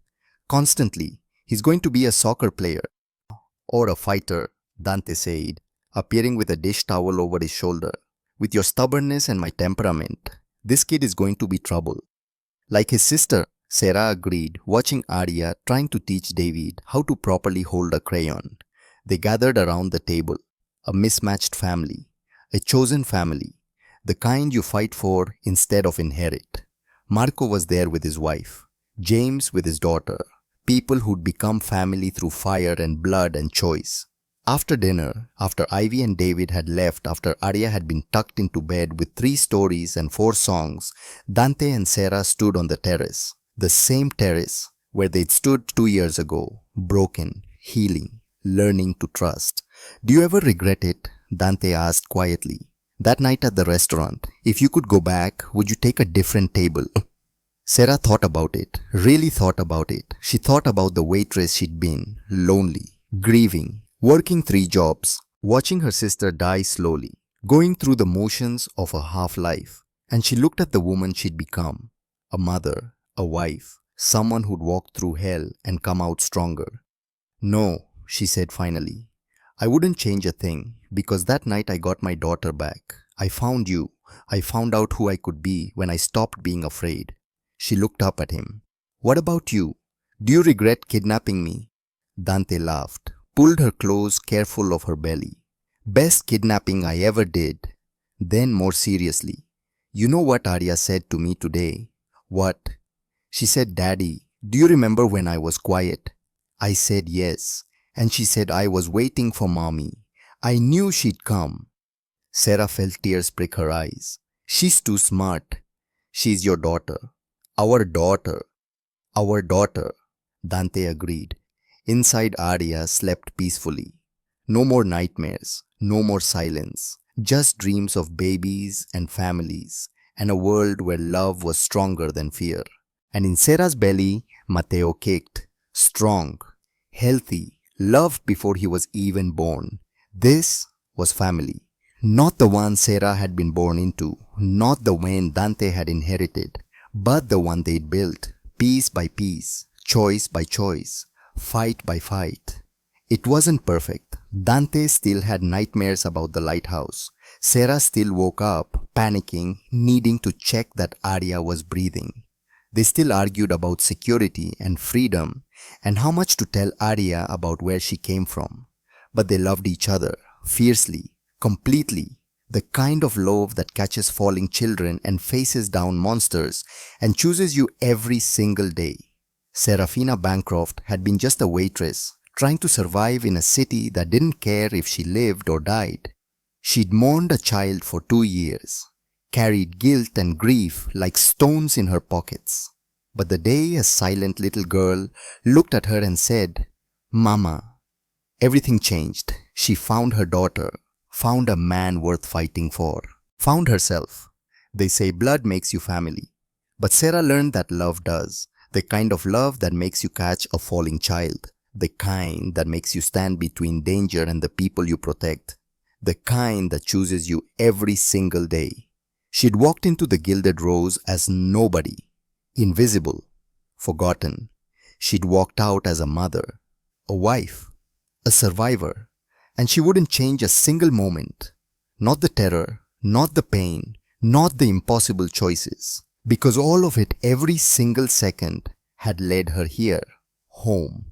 Constantly. He's going to be a soccer player. Or a fighter, Dante said, appearing with a dish towel over his shoulder. With your stubbornness and my temperament, this kid is going to be trouble. Like his sister, Sarah agreed, watching Arya trying to teach David how to properly hold a crayon. They gathered around the table. A mismatched family. A chosen family. The kind you fight for instead of inherit. Marco was there with his wife. James with his daughter. People who'd become family through fire and blood and choice. After dinner, after Ivy and David had left, after Arya had been tucked into bed with 3 stories and 4 songs, Dante and Sarah stood on the terrace. The same terrace where they'd stood 2 years ago, broken, healing, learning to trust. Do you ever regret it? Dante asked quietly. That night at the restaurant, if you could go back, would you take a different table? Sarah thought about it, really thought about it. She thought about the waitress she'd been, lonely, grieving, working 3 jobs, watching her sister die slowly, going through the motions of a half-life. And she looked at the woman she'd become, a mother, a wife, someone who'd walked through hell and come out stronger. No, she said finally. I wouldn't change a thing because that night I got my daughter back. I found you. I found out who I could be when I stopped being afraid. She looked up at him. What about you? Do you regret kidnapping me? Dante laughed, pulled her close, careful of her belly. Best kidnapping I ever did. Then more seriously, you know what Arya said to me today? What? She said, Daddy, do you remember when I was quiet? I said yes, and she said I was waiting for Mommy. I knew she'd come. Sarah felt tears prick her eyes. She's too smart. She's your daughter. Our daughter. Our daughter. Dante agreed. Inside Arya slept peacefully. No more nightmares, no more silence, just dreams of babies and families, and a world where love was stronger than fear. And in Sarah's belly, Mateo kicked, strong, healthy, loved before he was even born. This was family. Not the one Sarah had been born into, not the one Dante had inherited, but the one they'd built, piece by piece, choice by choice, fight by fight. It wasn't perfect. Dante still had nightmares about the lighthouse. Sarah still woke up, panicking, needing to check that Arya was breathing. They still argued about security and freedom and how much to tell Arya about where she came from. But they loved each other, fiercely, completely, the kind of love that catches falling children and faces down monsters and chooses you every single day. Serafina Bancroft had been just a waitress, trying to survive in a city that didn't care if she lived or died. She'd mourned a child for 2 years, carried guilt and grief like stones in her pockets. But the day a silent little girl looked at her and said, Mama, everything changed. She found her daughter, found a man worth fighting for, found herself. They say blood makes you family. But Sarah learned that love does, the kind of love that makes you catch a falling child. The kind that makes you stand between danger and the people you protect. The kind that chooses you every single day. She'd walked into the Gilded Rose as nobody. Invisible. Forgotten. She'd walked out as a mother. A wife. A survivor. And she wouldn't change a single moment. Not the terror. Not the pain. Not the impossible choices. Because all of it every single second had led her here. Home.